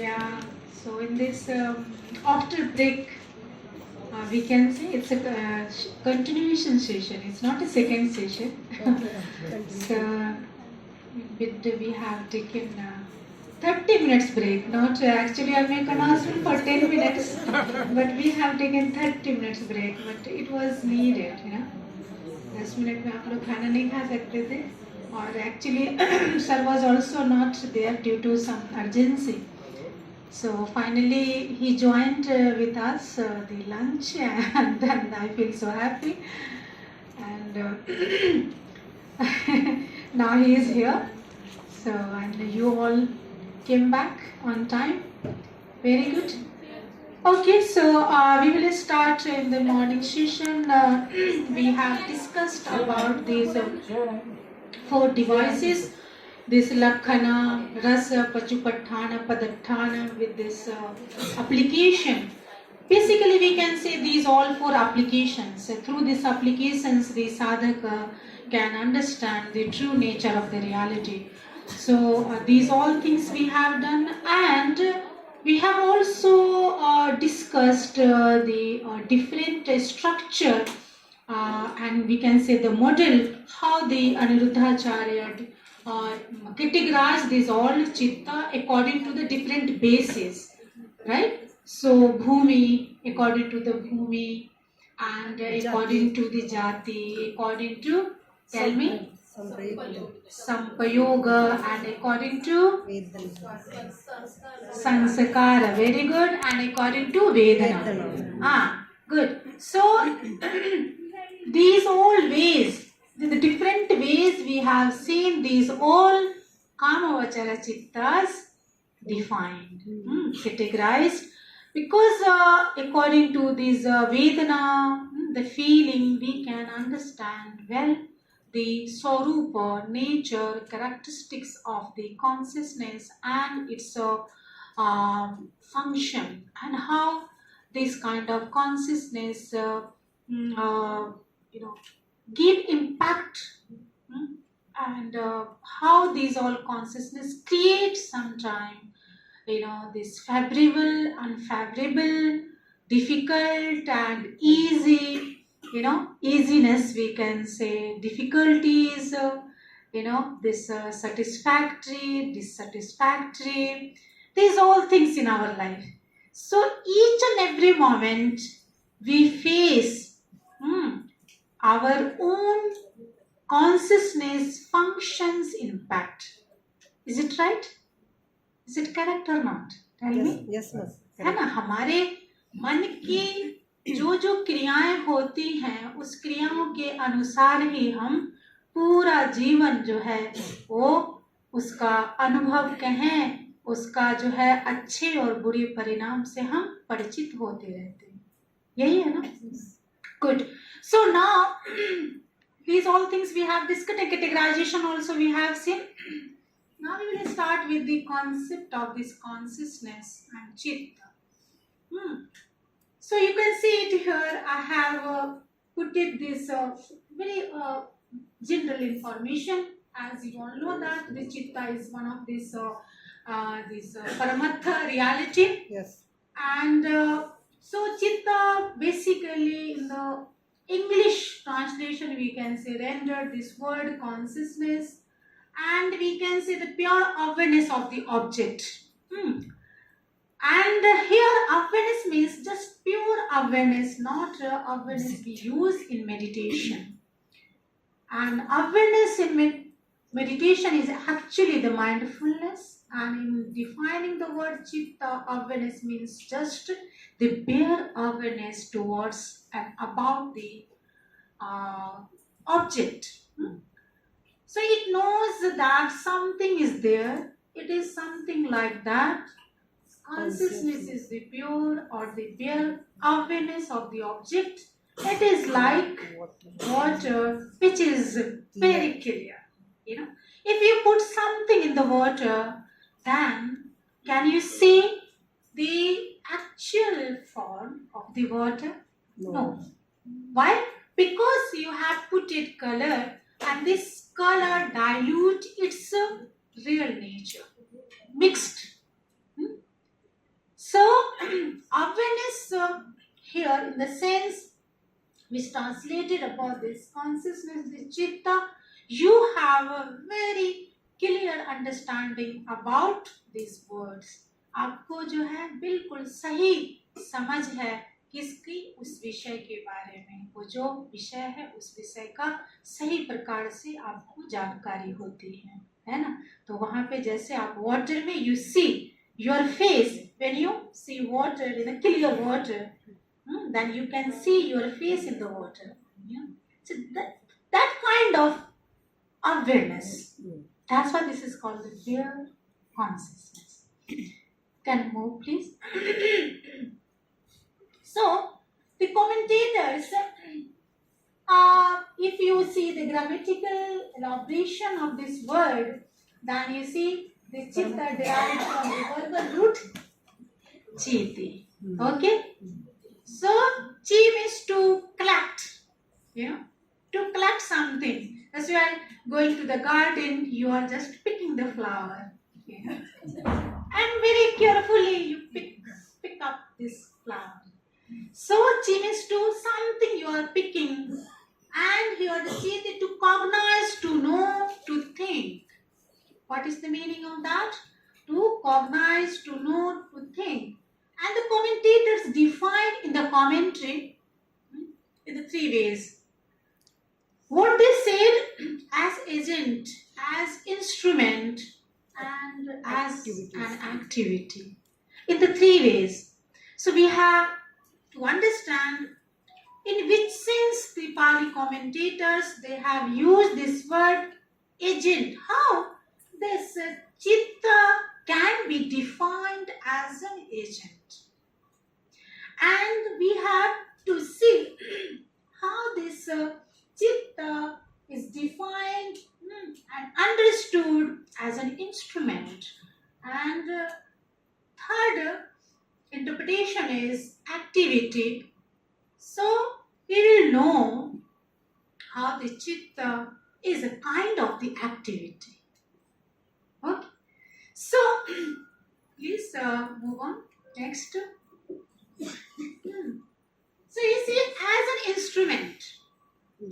Yeah, so in this after break, we can say it's a continuation session. It's not a second session. So we have taken 30 minutes break. Not actually, I make announcement for 10 minutes, but we have taken 30 minutes break. But it was needed, 10 minute में आप लोग खाना नहीं खा सकते थे और actually sir was also not there due to some urgency. So finally he joined with us the lunch and I feel so happy and now he is here. So and you all came back on time. Very good. Okay, so we will start in the morning session. We have discussed about these 4 devices. This Lakhana, Rasa, Pachupathana, Padathana with this application. Basically, we can say these all 4 applications. Through these applications, the sadhaka can understand the true nature of the reality. So these all things we have done, and we have also discussed the different structure and we can say the model how the Aniruddhacharya categorize these all chitta according to the different bases, right? So Bhumi according to the Bhumi and according to the Jati, according to, tell me, Sampayoga and according to Sanskara, very good, and according to Vedana. Good. So these all ways, the different ways we have seen these all Kamavachara Chittas defined, categorized, because according to this Vedana, the feeling, we can understand well the Swarupa, nature, characteristics of the consciousness and its function, and how this kind of consciousness give impact, and how these all consciousness create sometime this favorable, unfavorable, difficult and easy, easiness we can say, difficulties, this satisfactory, dissatisfactory, these all things in our life. So each and every moment we face our own consciousness functions impact. Is it right? Is it correct or not? Tell me. Yes, ma'am. है ना, हमारे मन की जो क्रियाएं होती हैं उस क्रियाओं के अनुसार ही हम पूरा जीवन जो है वो उसका अनुभव कहें, उसका जो है अच्छे और बुरे परिणाम से हम परिचित होते रहते हैं. यही है ना? Good. So now these all things we have discussed, and categorization also we have seen. Now we will start with the concept of this consciousness and chitta. So you can see it here. I have put it this very general information. As you all know that the chitta is one of this paramatha reality. Yes. And so chitta basically in the English translation we can say render this word consciousness, and we can say the pure awareness of the object. And here awareness means just pure awareness, not awareness we use in meditation. And awareness in meditation is actually the mindfulness, and in defining the word chitta, awareness means just the bare awareness towards and about the object. So it knows that something is there. It is something like that. Consciousness is the pure or the bare awareness of the object. It is like water, which is very clear. If you put something in the water, then can you see the actual form of the water? No. Why? Because you have put it color, and this color dilute its real nature, mixed. awareness here in the sense which translated about this consciousness, the chitta, you have a very clear understanding about these words. आपको जो है बिल्कुल सही समझ है किसकी, उस विषय के बारे में, वो जो विषय है उस विषय का सही प्रकार से आपको जानकारी होती है ना। तो वहां पे जैसे आप वाटर में you see your face, when you see water in a clear water, then you can see your face in the water. Yeah? So that kind of awareness, that's why this is called the clear consciousness. Can move please. So the commentators, if you see the grammatical elaboration of this word, then you see the chitta derived from the verbal root chiti. Okay. So, chi means to collect, to collect something. That's why going to the garden, you are just picking the flower. And very carefully you pick up this flower. So, chi means to something you are picking. And here the chi to cognize, to know, to think. What is the meaning of that? To cognize, to know, to think. And the commentators define in the commentary in the three ways. What they said as agent, as instrument, and as an activity. In the three ways. So we have to understand in which sense the Pali commentators, they have used this word agent. How this chitta can be defined as an agent. And we have to see how this chitta is defined and understood as an instrument. And third interpretation is activity. So we will know how the chitta is a kind of the activity. Okay. So please move on. Next. So you see, as an instrument,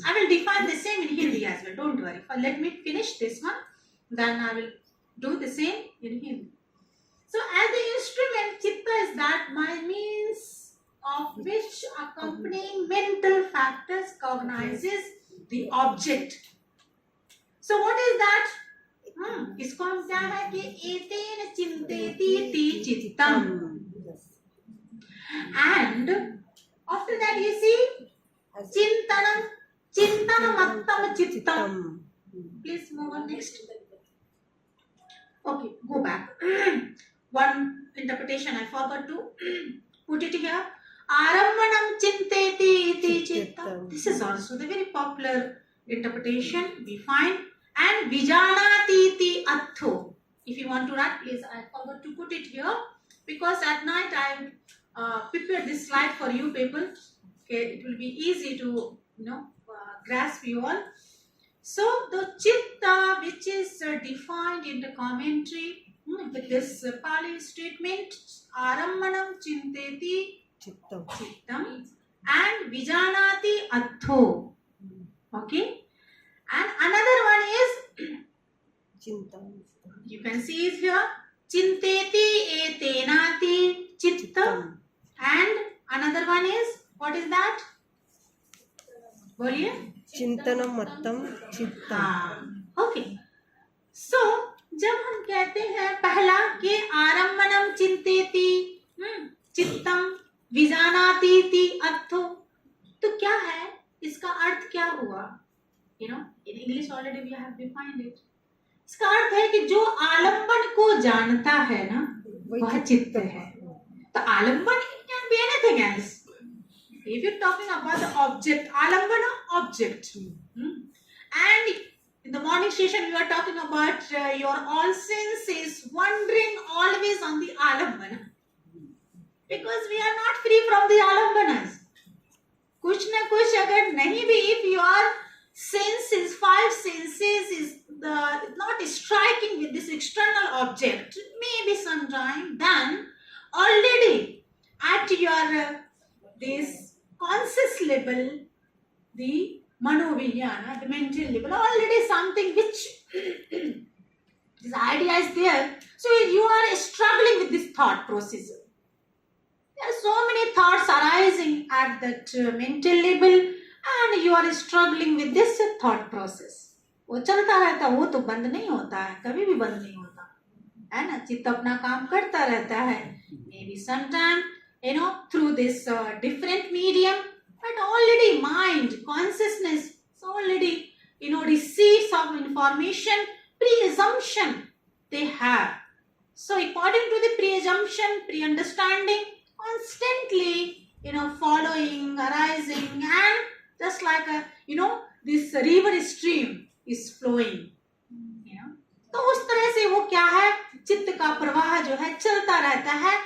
I will define the same in Hindi as well. Don't worry. Let me finish this one, then I will do the same in Hindi. So as the instrument, chitta is that by means of which accompanying mental factors cognizes the object. So what is that? इसको हम क्या है कि एतेन चिंतेति ति चित्तम. And after that you see Chintanamattam Chittam. Please move on next. Okay, go back. One interpretation I forgot to put it here. Arammanam Chinteti iti Chittam. This is also the very popular interpretation we find. And Vijanati iti Attho. If you want to write, please, I forgot to put it here. Because at night I prepare this slide for you people. Okay, it will be easy to grasp you all. So the chitta, which is defined in the commentary with this Pali statement, Arammanam Chinteti Chittam and Vijanati Attho. Okay, and another one is Chintam. You can see it here. Chinteti etenati chittam. And another one is, what is that? बोलिए. चिंतनम मत्तम चित्तम. Okay. So जब हम कहते हैं पहला कि आरम्भनम चिंतेति चित्तम विजानाति ति अर्थो, तो क्या है इसका अर्थ क्या हुआ? In English already we have defined it. इसका अर्थ है कि जो आलम्बन को जानता है ना, वह चित्त है. तो आलम्बन it can be anything else. If you're talking about the object, alambana, object. And in the morning session, we were talking about your all senses wandering always on the alambana. Because we are not free from the alambanas. कुछ ना कुछ अगर नहीं भी, if your senses, five senses is not striking with this external object, maybe sometime, then already at for this conscious level, the manovijnana, the mental level, already something which this idea is there. So you are struggling with this thought process. There are so many thoughts arising at that mental level, and you are struggling with this thought process. वो चलता रहता है, वो तो बंद नहीं होता है, कभी भी बंद नहीं होता है ना. चित्त अपना काम करता रहता है. Maybe sometime, through this different medium, but already mind, consciousness is already, receives of information, pre-assumption they have. So according to the pre-assumption, pre-understanding, constantly, following, arising, and just like this river stream is flowing, तो उस तरह से वो क्या है, चित्त का प्रवाह जो है चलता रहता है.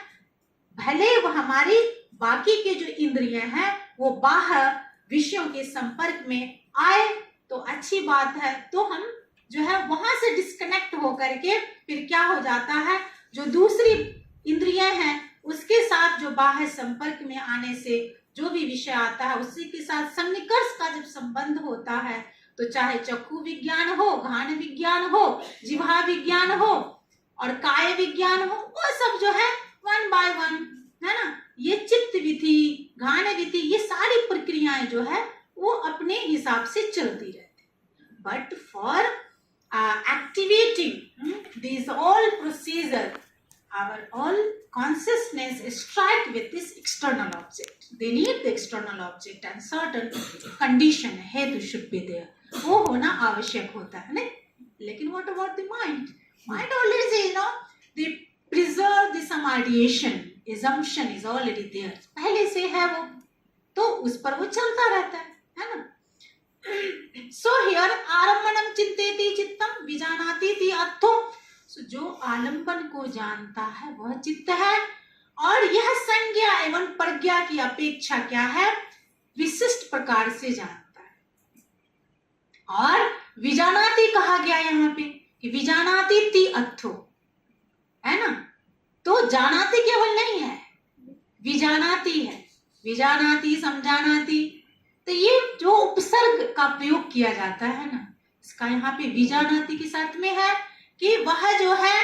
भले वो हमारी बाकी के जो इंद्रियां हैं वो बाहर विषयों के संपर्क में आए तो अच्छी बात है, तो हम जो है वहां से डिस्कनेक्ट होकर के फिर क्या हो जाता है, जो दूसरी इंद्रियां हैं उसके साथ जो बाह्य संपर्क में आने से जो भी विषय आता है उसी के साथ सन्निकर्ष का जब संबंध होता है, तो चाहे चक्षु विज्ञान हो, घ्राण विज्ञान हो, जिह्वा विज्ञान हो और काय विज्ञान हो, वो सब जो है वन बाय वन, है ना, ये चित्त विधि, घ्राण विधि, ये सारी प्रक्रियाएं जो है वो अपने हिसाब से चलती रहती. But for activating this all procedure, our all consciousness is strike with this external object. They need the external object and certain condition, hetu should be there. वो होना आवश्यक होता है नहीं. लेकिन what about the mind? Mind already is, they preserve the some ideation, assumption is already there. पहले से है वो, तो उस पर वो चलता रहता है ना. So here आरम्भनम चिंतेति चित्तम विजानाति ति अर्थो. So, जो आलंबन को जानता है वह चित्त है, और यह संज्ञा एवं प्रज्ञा की अपेक्षा क्या है, विशिष्ट प्रकार से जानता है. और विजानाति कहा गया यहाँ पे कि विजानाति ति अर्थो, है ना. तो जानाति केवल नहीं है, विजानाति है, विजानाति, समझानाति. तो ये जो उपसर्ग का प्रयोग किया जाता है ना, इसका यहाँ पे विजानाति के साथ में है कि वह जो है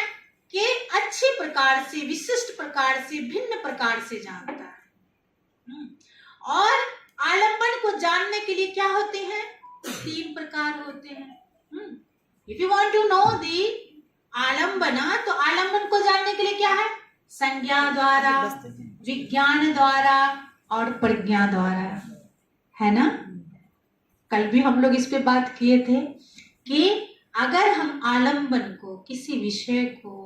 कि अच्छी प्रकार से, विशिष्ट प्रकार से, भिन्न प्रकार से जानता है. और आलंबन को जानने के लिए क्या होते हैं, 3 प्रकार होते हैं. If you want to know the आलंबना, तो आलंबन को जानने के लिए क्या है, संज्ञा द्वारा, विज्ञान द्वारा और प्रज्ञा द्वारा, है ना. कल भी हम लोग इस पे बात किए थे कि अगर हम आलंबन को, किसी विषय को,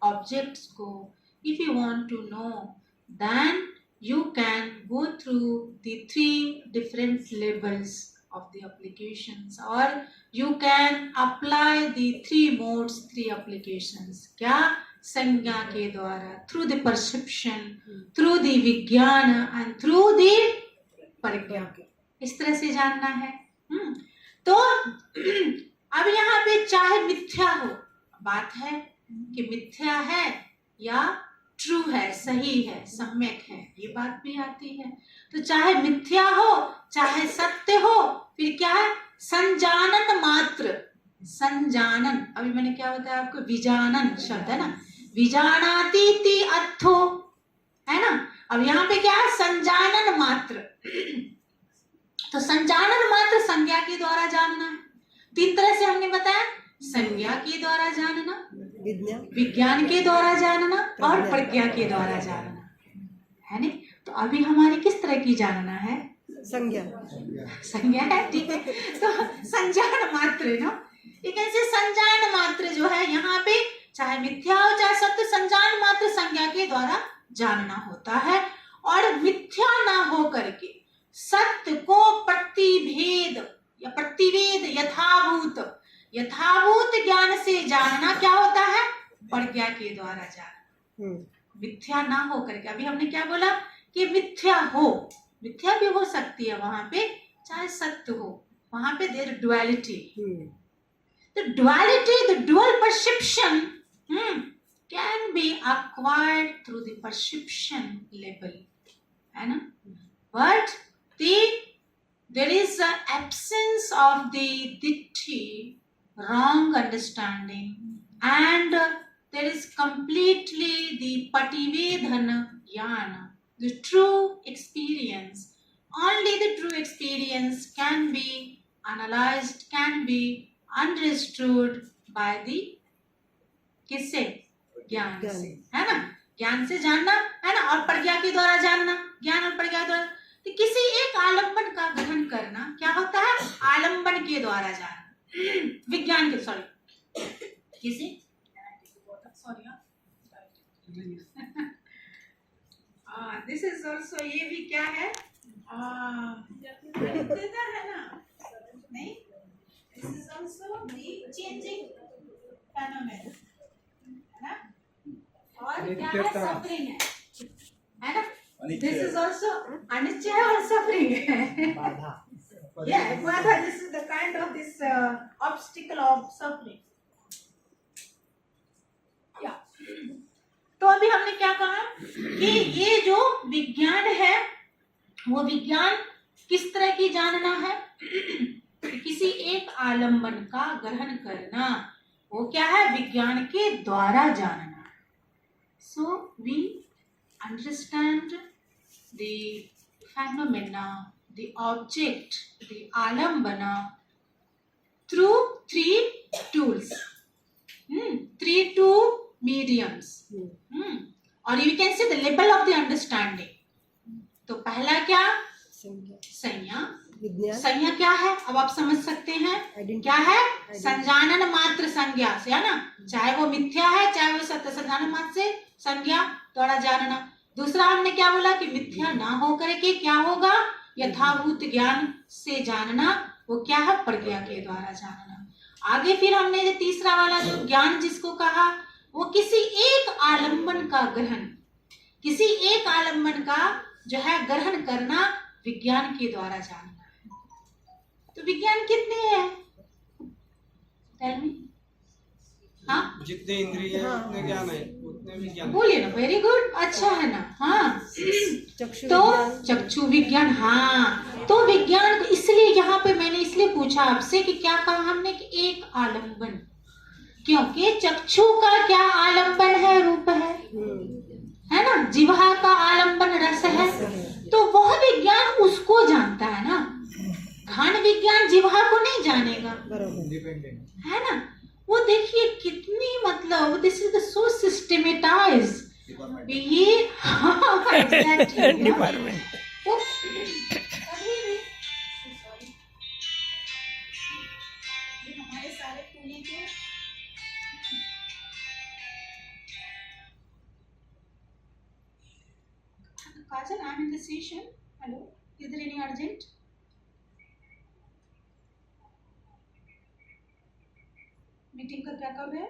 ऑब्जेक्ट्स को, if you want to know, then you can go through the 3 different levels of the applications, or you can apply the 3 modes, 3 applications. क्या, संज्ञा के द्वारा, through the perception, through the विज्ञान and through the प्रज्ञा. इस तरह से जानना है. तो अब यहाँ पे चाहे मिथ्या हो, बात है कि मिथ्या है या ट्रू है, सही है, सम्यक है, ये बात भी आती है. तो चाहे मिथ्या हो चाहे सत्य हो, फिर क्या है, संजानन मात्र, संजानन. अभी मैंने क्या बताया आपको, विजानन शब्द है ना, विजानाति ति अर्थो, है ना. अब यहाँ पे क्या है, संजानन मात्र. तो संजानन मात्र संज्ञा के द्वारा जानना है. 3 तरह से हमने बताया, संज्ञा के द्वारा जानना, विज्ञान के द्वारा जानना और प्रज्ञा के द्वारा जानना, है नहीं. तो अभी हमारी किस तरह की जानना है, संज्ञा, संज्ञा है, ठीक है. तो संजान मात्र ना, एक ऐसे संजान मात्र जो है यहाँ पे, चाहे मिथ्या हो चाहे सत्य, संजान मात्र संज्ञा के द्वारा जानना होता है. और मिथ्या ना हो करके सत्य को प्रतिभेद या प्रतिवेद, यथाभूत ज्ञान से जानना क्या होता है, प्रज्ञा के द्वारा जानना. मिथ्या ना हो करके, अभी हमने क्या बोला कि मिथ्या हो, मिथ्या भी हो सकती है वहां पे, चाहे सत्य हो, वहां पे there duality. The duality, the dual perception can be acquired through the perception level. है ना. But there is an absence of the ditti, wrong understanding, and there is completely the pativedhana jnana, the true experience. Only the true experience can be analyzed, can be understood by the किससे? ज्ञान से, है ना. ज्ञान से जानना, है ना, और प्रज्ञा के द्वारा जानना, ज्ञान और प्रज्ञा द्वारा. तो किसी एक आलम्बन का ग्रहण करना क्या होता है? आलम्बन के द्वारा जानना. विज्ञान के, सॉरी, किसी, सॉरी, दिस इज ऑल्सो, ये भी क्या है, नित्यता है ना, नहीं, this is also the changing phenomena, है ना. और क्या है? सफरिंग है ना. दिस इज ऑल्सो अनिश्चय और सफरिंग है. Yeah, बाधा, this is the kind of this obstacle of suffering. Yeah. तो अभी हमने क्या कहा कि ये जो विज्ञान है वो विज्ञान किस तरह की जानना है? किसी एक आलम्बन का ग्रहण करना, वो क्या है? विज्ञान के द्वारा जानना. So we understand the phenomena, the object, the alambana through three tools, two mediums, or you can say the level of the understanding. तो पहला क्या? संज्ञा. संज्ञा क्या है? अब आप समझ सकते हैं क्या है? संजानन मात्र संज्ञा से, है ना, चाहे वो मिथ्या है चाहे वो सत्य, संजानन मात्र से संज्ञा द्वारा जानना. दूसरा हमने क्या बोला कि मिथ्या ना हो करके क्या होगा? यथाभूत ज्ञान से जानना, वो क्या है? प्रज्ञा के द्वारा जानना. आगे फिर हमने जो तीसरा वाला जो ज्ञान जिसको कहा, वो किसी एक आलम्बन का ग्रहण, किसी एक आलम्बन का जो है ग्रहण करना विज्ञान के द्वारा जानना. तो विज्ञान कितने हैं? हाँ, जितने इंद्रिय हैं उतने ज्ञान है, उतने विज्ञान. बोलिए ना. वेरी गुड, अच्छा है ना. हाँ, तो चक्षु विज्ञान. हाँ, तो विज्ञान को इसलिए यहाँ पे मैंने इसलिए पूछा आपसे कि क्या कहा हमने कि एक आलम्बन, क्योंकि चक्षु का क्या आलम्बन है? रूप है ना. जिह्वा का आलम्बन रस है. तो वह विज्ञान उसको जानता है ना. घान विज्ञान जिह्वा को नहीं जानेगा, है ना. वो देखिए कितनी, मतलब दिस इज सो सिस्टमेटाइज ये. हाँ, एग्जैक्टली. तो कभी भी हमारे सारे पुणे के Kajal, I'm in the session. Hello, is there any urgent? Meeting का क्या कब है?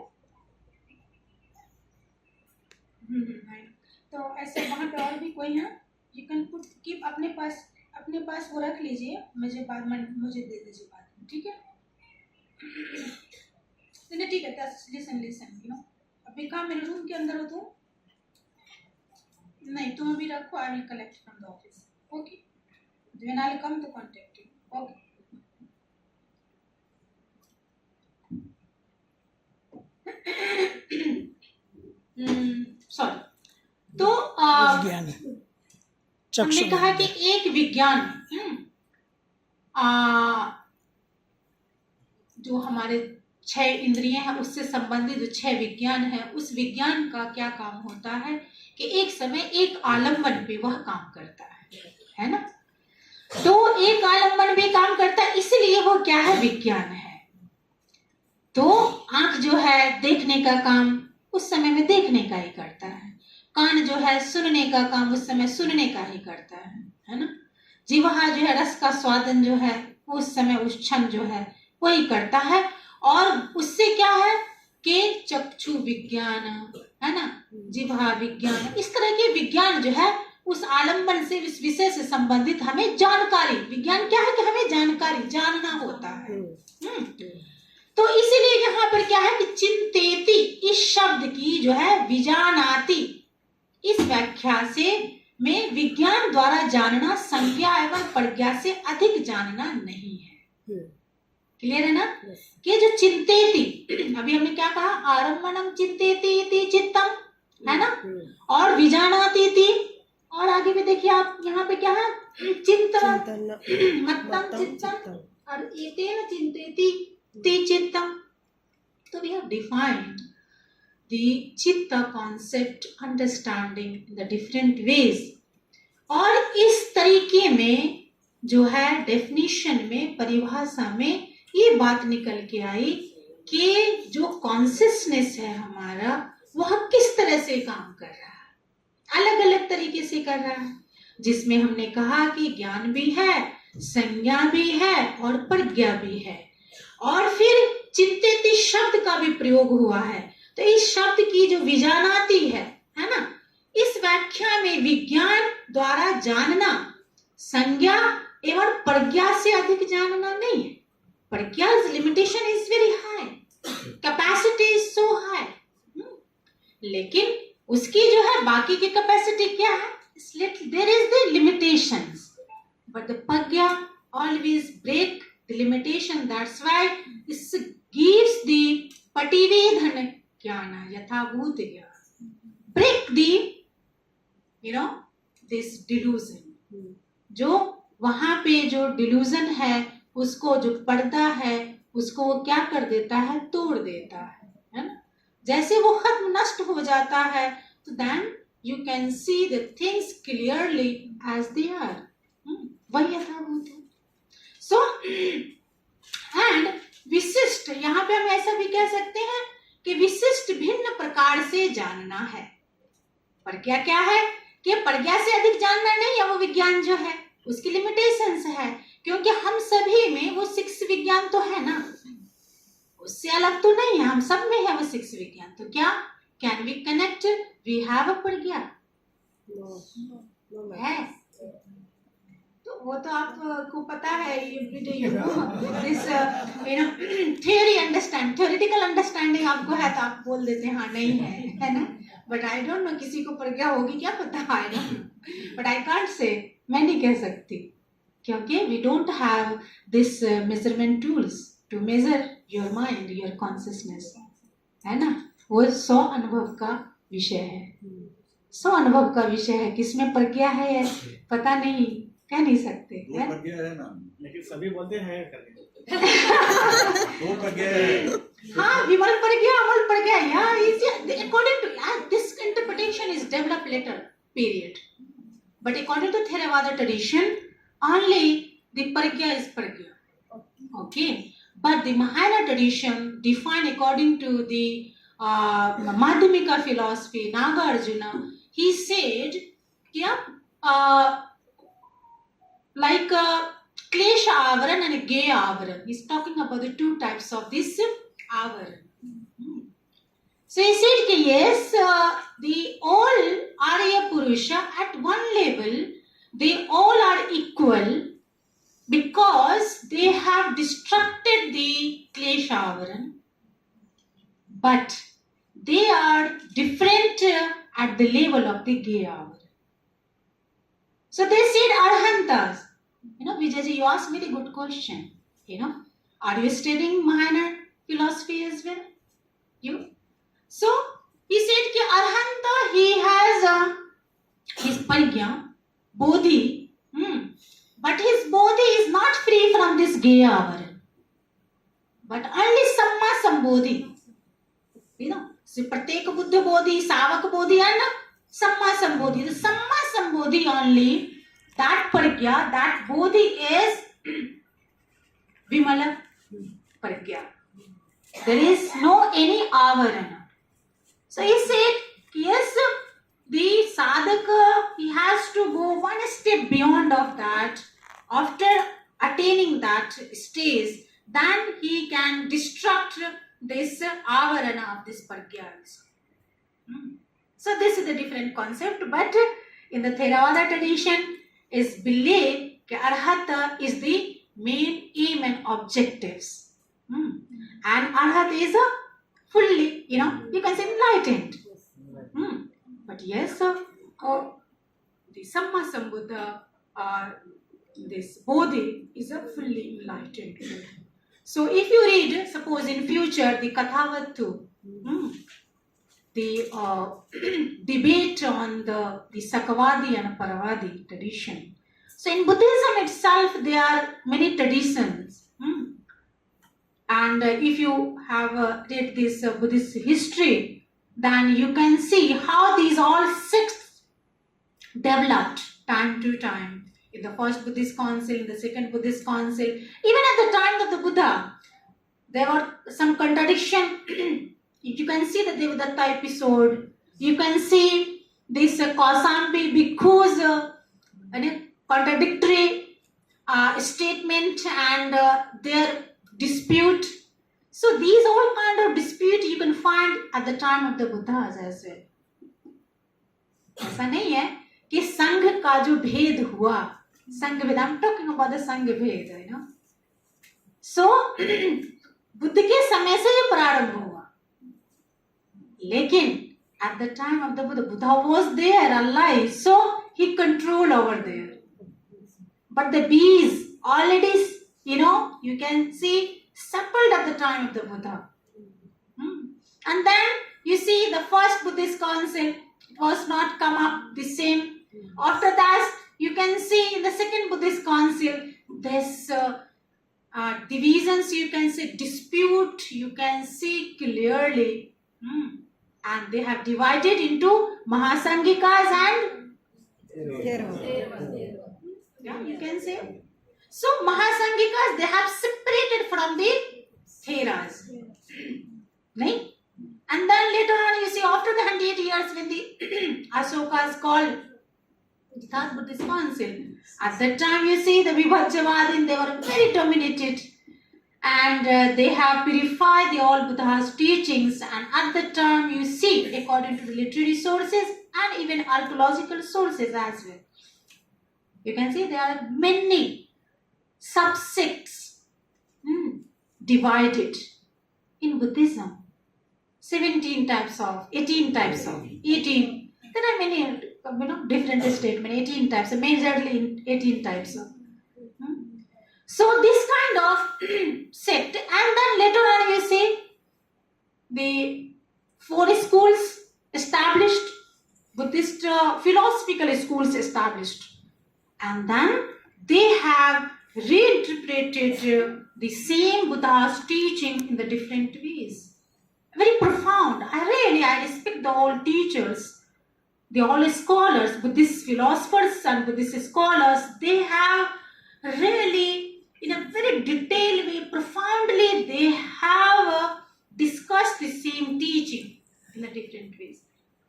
तो ऐसे वहाँ पे और भी कोई है, यू कैन पुट कीप अपने पास वो रख लीजिए, मुझे बाद में मुझे दे दीजिए बाद में, ठीक है? नहीं ठीक है. लिसन यू नो, अभी कहाँ मेरे रूम के अंदर हो तुम? नहीं, तुम अभी रखो, I will collect from the office. Okay, when I will come to contact you. Okay. Sorry. तो हमने कहा कि एक विज्ञान, जो हमारे 6 इंद्रिय हैं उससे संबंधित जो 6 विज्ञान है, उस विज्ञान का क्या काम होता है कि एक समय एक आलम्बन पे वह काम करता है ना. तो एक आलम्बन पे काम करता है, इसलिए वो क्या है? विज्ञान है. तो आंख जो है देखने का काम उस समय में देखने का ही करता है. कान जो है सुनने का काम उस समय सुनने का ही करता है ना. जिह्वा जो है रस का स्वादन जो है उस समय उस क्षण जो है वही करता है. और उससे क्या है कि चक्षु विज्ञान, है ना, जिह्वा विज्ञान, इस तरह के विज्ञान जो है उस आलम्बन से, इस विषय से संबंधित हमें जानकारी. विज्ञान क्या है कि हमें जानकारी, जानना होता है. तो इसीलिए यहाँ पर क्या है कि चिंतेति, इस शब्द की जो है विजानाति, इस व्याख्या से में विज्ञान द्वारा जानना संज्ञा एवं प्रज्ञा से अधिक जानना नहीं है। क्लियर है ना? कि जो चिंतेति, अभी हमने क्या कहा, आरम्भणम चिंतेति इति चित्तम, है ना, और विजानाति इति, और आगे भी देखिए आप यहाँ पे क्या है, चिंतन मत्तम चित्तम और एतेन चिंतेति इति चित्तम। तो we have defined the chitta concept understanding in the different ways, और इस तरीके में जो है डेफिनेशन में, परिभाषा में ये बात निकल के आई कि जो कॉन्सियसनेस है हमारा वह किस तरह से काम कर रहा है, अलग अलग तरीके से कर रहा है, जिसमें हमने कहा कि ज्ञान भी है, संज्ञा भी है और प्रज्ञा भी है, और फिर चिंतित शब्द का भी प्रयोग हुआ है। तो इस शब्द की जो विजानाती है ना, इस व्याख्या में विज्ञान द्वारा जानना संज्ञा एवं प्रज्ञा से अधिक जानना नहीं है। प्रज्ञा's limitation is very high, capacity is so high, लेकिन उसकी जो है बाकी की कैपेसिटी क्या है, there is the limitations, but the prajna always break the limitation. That's why this gives the pativedhan jnana yathabhut jnana, break the this delusion, जो वहां पे जो डिल्यूजन है उसको, जो पर्दा है उसको वो क्या कर देता है, तोड़ देता है ना। जैसे वो खत्म नष्ट हो जाता है तो then you can see the things clearly as they are, वही यथाभूत है। So and विशिष्ट, यहाँ पे हम ऐसा भी कह सकते हैं कि विशिष्ट भिन्न प्रकार से जानना है। प्रज्ञा क्या है कि प्रज्ञा से अधिक जानना नहीं है, वो विज्ञान जो है उसकी लिमिटेशंस है, क्योंकि हम सभी में वो 6 विज्ञान तो है ना, उससे अलग तो नहीं है, हम सब में है वो 6 विज्ञान। तो क्या can we connect, we have a प्रज्ञा है, तो वो तो आपको पता है, थियोरी अंडरस्टैंड, थ्योरेटिकल अंडरस्टैंडिंग आपको है तो आप बोल देते हैं हाँ नहीं है ना, बट आई डोंट नो किसी को प्रज्ञा होगी क्या पता है ना, बट आई कांट से, मैं नहीं कह सकती, क्योंकि we don't have this measurement tools to measure your mind, your consciousness, है ना। वो 100 अनुभव का विषय है, 100 अनुभव का विषय है, किसमें प्रज्ञा है पता नहीं, कह नहीं सकते है ना, लेकिन सभी बोलते हैं करके दो प्रज्ञा है। हाँ, विमल प्रज्ञा, अमल प्रज्ञा, yeah, according to this interpretation is developed later period, but according to Theravada tradition only the prajna is prajna, okay, but the Mahayana tradition define according to the Madhyamika philosophy, Nagarjuna, he said like klesha avaran and gaya avaran. He's talking about the 2 types of this avaran. So he said that yes, the all Arya Purusha at one level, they all are equal because they have destructed the klesha avaran, but they are different at the level of the gaya avaran. So they said Arhantas. Vijayji, you asked me the good question. Are you studying Mahayana philosophy as well? You? So he said कि Arhanta, he has his prajna, bodhi, but his bodhi is not free from this gaya avaran, but only samma sambodhi. So pratyek buddha bodhi, savak bodhi है ना, samma sambodhi. The samma sambodhi only, that prajna, that bodhi is vimala prajna. There is no any avarana. So he said, yes, the sadhaka, he has to go one step beyond of that. After attaining that stage, then he can destruct this avarana of this prajna. So this is a different concept, but in the Theravada tradition is believed that Arhata is the main aim and objectives. And Arhat is a fully, you can say enlightened. But yes, the Sammasambuddha, this Bodhi, is a fully enlightened Buddha. So if you read, suppose in future, the Kathavattu, the debate on the Sakavadi and Paravadi tradition. So in Buddhism itself, there are many traditions. And if you have read this Buddhist history, then you can see how these all sects developed time to time. In the first Buddhist council, in the second Buddhist council, even at the time of the Buddha, there were some contradiction. You can see the Devadatta episode. You can see this Kausambi Bhikkhu's contradictory statement and their dispute. So these all kind of dispute you can find at the time of the Buddhas as well. ऐसा नहीं है कि संघ का जो भेद हुआ, संघ भेद, I'm talking about the संघ भेद, you know. So बुद्ध के समय से ये प्रारंभ हुआ, लेकिन at the time of the Buddha was there alive, so he controlled over there. But the bees already, you know, you can see settled at the time of the Buddha. And then you see the first Buddhist council, it was not come up the same. After that, you can see in the second Buddhist council, this divisions, you can see dispute, you can see clearly. And they have divided into Mahasanghikas and yeah, you can say. So Mahasanghikas, they have separated from the Theras. Right? And then later on, you see, after the 100 years, when the Ashoka is called the third Buddhist council, at that time, you see, the Vibhajyavadin, they were very dominated. And they have purified the all Buddha's teachings. And at the time, you see, according to the literary sources and even archaeological sources as well, you can see there are many subsects divided in Buddhism. 18 types of, 18. There are many, different statements, 18 types, majorly 18 types of. So this kind of sect, and then later on you see the 4 schools established, Buddhist philosophical schools established, and then they have reinterpreted the same Buddha's teaching in the different ways. Very profound. I respect the all teachers, the all scholars, Buddhist philosophers and Buddhist scholars. They have really, in a very detailed way, profoundly, they have discussed the same teaching in the different ways.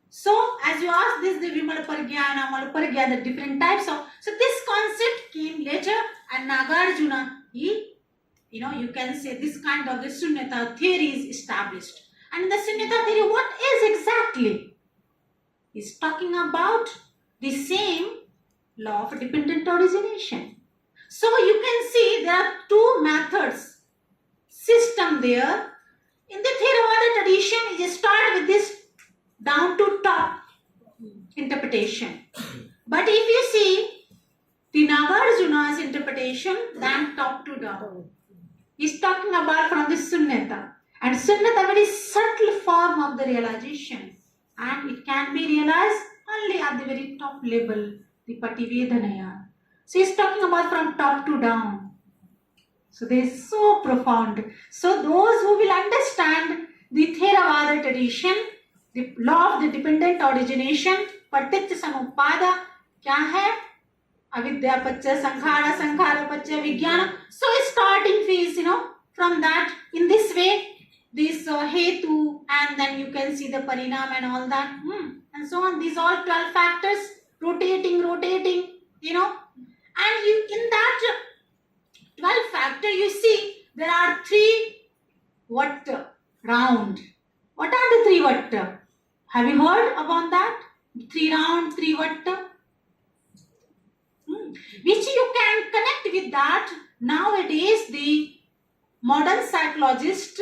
So, as you asked this, the Vimalpargyana, Malpargya, the different types of, so this concept came later, and Nagarjuna, you can say this kind of the Sunyata theory is established. And the Sunyata theory, what is exactly? Is talking about the same law of dependent origination. So you can see there are 2 methods, system there. In the Theravada tradition, you start with this down to top interpretation. But if you see the Nagarjuna's interpretation, then top to down. He's talking about from the Sunyata. And Sunyata, very subtle form of the realization. And it can be realized only at the very top level, the Pativedanaya. So he's talking about from top to down. So they is so profound. So those who will understand the Theravada tradition, the law of the dependent origination, Paticca Samuppada, kya hai? Avidya Paccha Sankhara, Sankhara Paccha Vijnana. So starting phase, from that, in this way, this Hetu, and then you can see the Parinam and all that, and so on. These all 12 factors, rotating, and you in that 12 factor, you see there are 3 round. What are the 3 vatta? Have you heard about that? 3 round, 3 vatta? Which you can connect with that. Nowadays, the modern psychologists,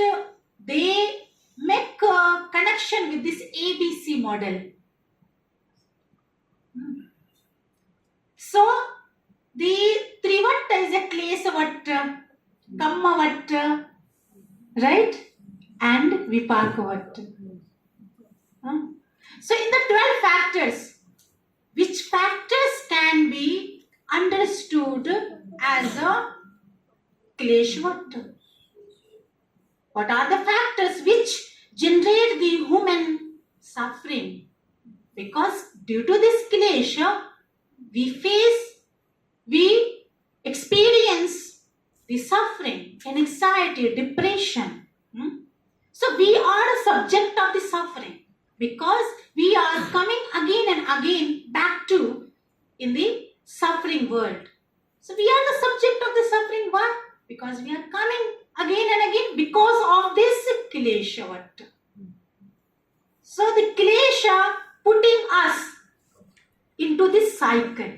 they make a connection with this ABC model. So the Trivatta is a Klesavatta, Kammavatta, right? And Vipakavatta. So in the 12 factors, which factors can be understood as a Kleshavatta? What are the factors which generate the human suffering? Because due to this Klesha, we experience the suffering, anxiety, depression. So we are the subject of the suffering because we are coming again and again back to in the suffering world. So we are the subject of the suffering. Why? Because we are coming again and again because of this Kleshavatta. So the Klesha putting us into this cycle.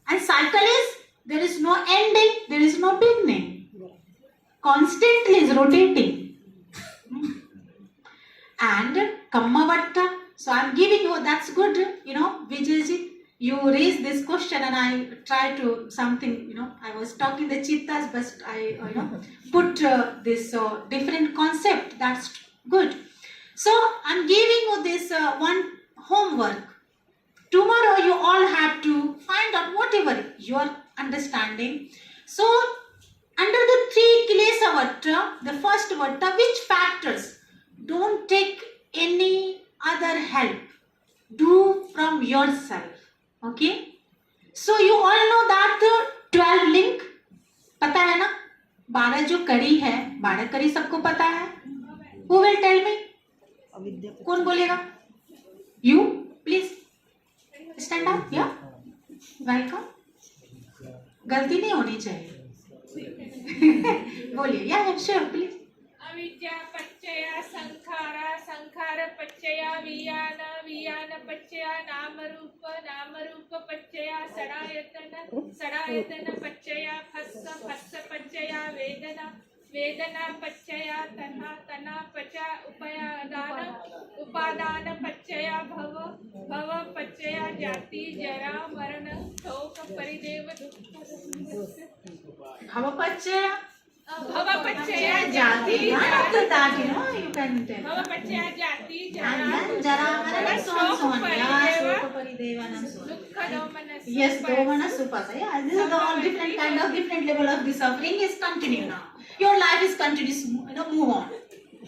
And cycle is, there is no ending, there is no beginning. Constantly is rotating. And Kammavatta. So I am giving you, that's good, Vijayji. You raised this question and I tried to something, I was talking the Chittas, but I, put this different concept. That's good. So I'm giving you this one homework. Tomorrow you all have to find out whatever you are understanding. So under the 3 Klesavatta, the first Vatta, which factors? Don't take any other help. Do from yourself. Okay? So you all know that 12 link, पता है ना? 12 जो कड़ी है, 12 कड़ी सबको पता है? Who will tell me? कौन बोलेगा? You, please. Stand up, yeah? Welcome. गलती नहीं होनी चाहिए. बोलिए, yeah, sure, please. अविद्या पच्चया संखारा संखार पच्चया वियान वियान पच्चया नाम रूप पच्चया सड़ायतन पच्चया फस्स पच्चया वेदना पच्चया तना पचा उपादान पच्चया भव पच्चया जाति जरा मरण शोक परिदेव Bhavapacchaya jati. After that, you can tell. भवपच्चया जाति And then jara marana so on. Yeah, Shoka Parideva and so on. Yes, Dovana Supasa. Yeah, this is all different kind of different level of the suffering is continue now. Your life is continuous, move on.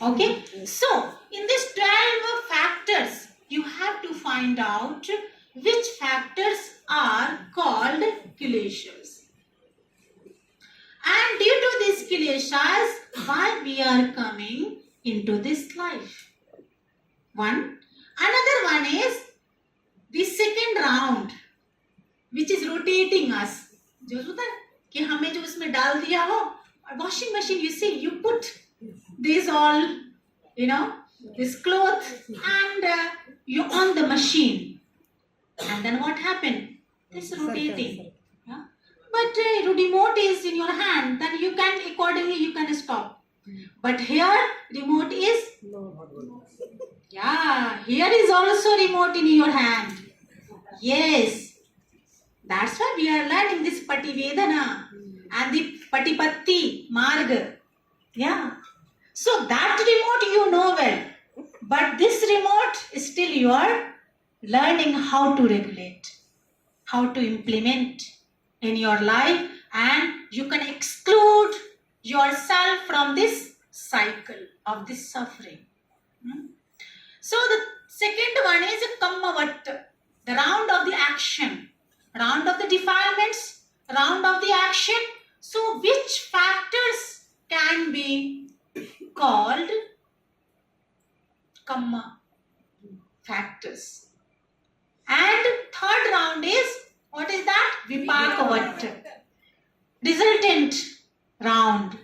Okay? So, in this 12 factors, you have to find out which factors are called kileshas. And due to these kileshas, why we are coming into this life? One. Another one is the second round, which is rotating us. जो होता है कि हमें जो उसमें डाल दिया हो, washing machine, you see, you put these all, this cloth and you on the machine. And then what happened? This rotating. Yeah? But remote is in your hand, then you can accordingly you can stop. But here remote is, yeah, here is also remote in your hand. Yes, that's why we are learning this Pativedana and the Patipatti Marga. Yeah, so that remote you know well, but this remote is still you are learning how to regulate, how to implement in your life, and you can exclude yourself from this cycle of this suffering. So the second one is Kammavatta, the round of the action, round of the defilements, round of the action. So which factors can be called Kamma factors? And third round is, what is that? Vipakavatta, resultant round.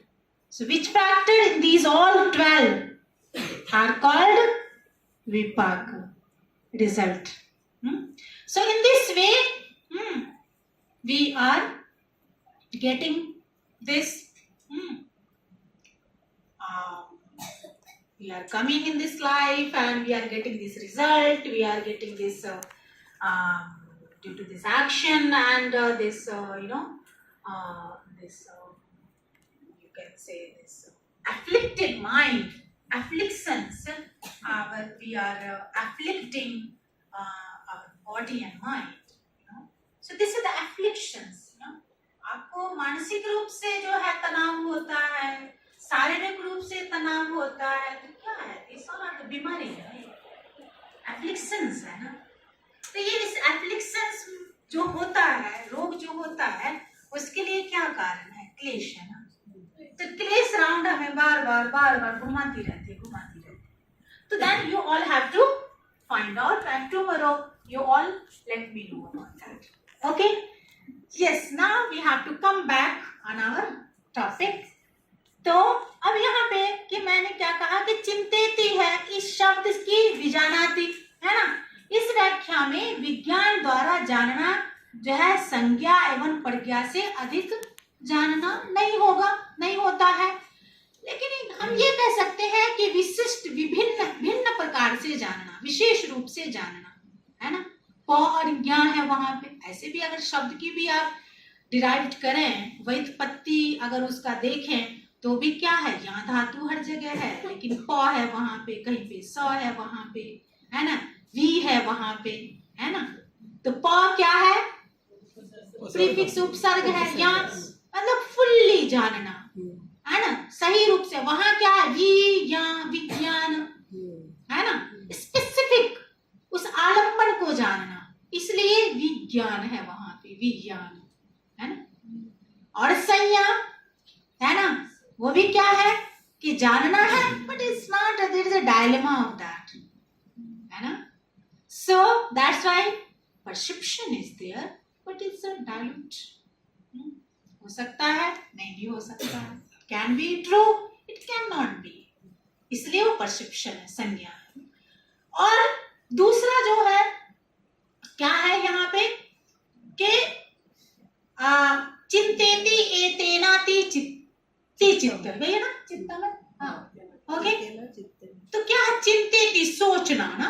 So which factor in these all 12 are called Vipaka, result. So in this way, we are getting this, we are coming in this life and we are getting this result, we are getting this due to this action and this, you can say this afflicted mind, afflictions, we are afflicting our body and mind, So this is the afflictions, आपको मानसिक रूप से जो है तनाव होता है, शारीरिक रूप से तनाव होता है, तो क्या है? ये सब बीमारी है, afflictions है ना। तो ये इस afflictions जो होता है, रोग जो होता है, उसके लिए क्या कारण है? क्लेश है ना। तो क्लेश राउंड हमें बार बार घुमाती रहती है। तो then you all have to find out and tomorrow you all let me know about that. Okay? Yes, now we have to come back on our topic. तो अब यहाँ पे कि मैंने क्या कहा कि चिंतेति है, इस शब्द की विजानाति है ना। इस व्याख्या में विज्ञान द्वारा जानना जो है संज्ञा एवं प्रज्ञा से अधिक जानना नहीं होता है, लेकिन हम ये कह सकते हैं कि विशिष्ट भिन्न प्रकार से जानना, विशेष रूप से जानना, है ना। प और ज्ञान है वहां पे। ऐसे भी अगर शब्द की भी आप डिराइव करें, व्युत्पत्ति अगर उसका देखें तो भी क्या है, यहाँ धातु हर जगह है, लेकिन प है वहां पे, कहीं पे स है वहां पे, है ना, वी है वहां पे, है ना। तो प क्या है, प्रीफिक्स उपसर्ग है, या मतलब फुल्ली जानना, है ना, सही रूप से। वहां क्या है, विज्ञान, है ना, स्पेसिफिक उस आलंबन को जानना, इसलिए विज्ञान है वहां पे, विज्ञान, है ना। और संज्ञा है ना, वो भी क्या है कि जानना है, but it's not, there is a dilemma of that, है ना। So that's why perception is there, but it's a dilute. हो सकता है, नहीं भी हो सकता है, can be true, it can not be, इसलिए वो परसेप्शन है, संज्ञा है। और दूसरा जो है क्या है यहाँ पे कि चिंतेति एतेनाति चित्त है ना, चित्त में, हाँ, ओके। तो क्या है चिंतेति, सोचना ना,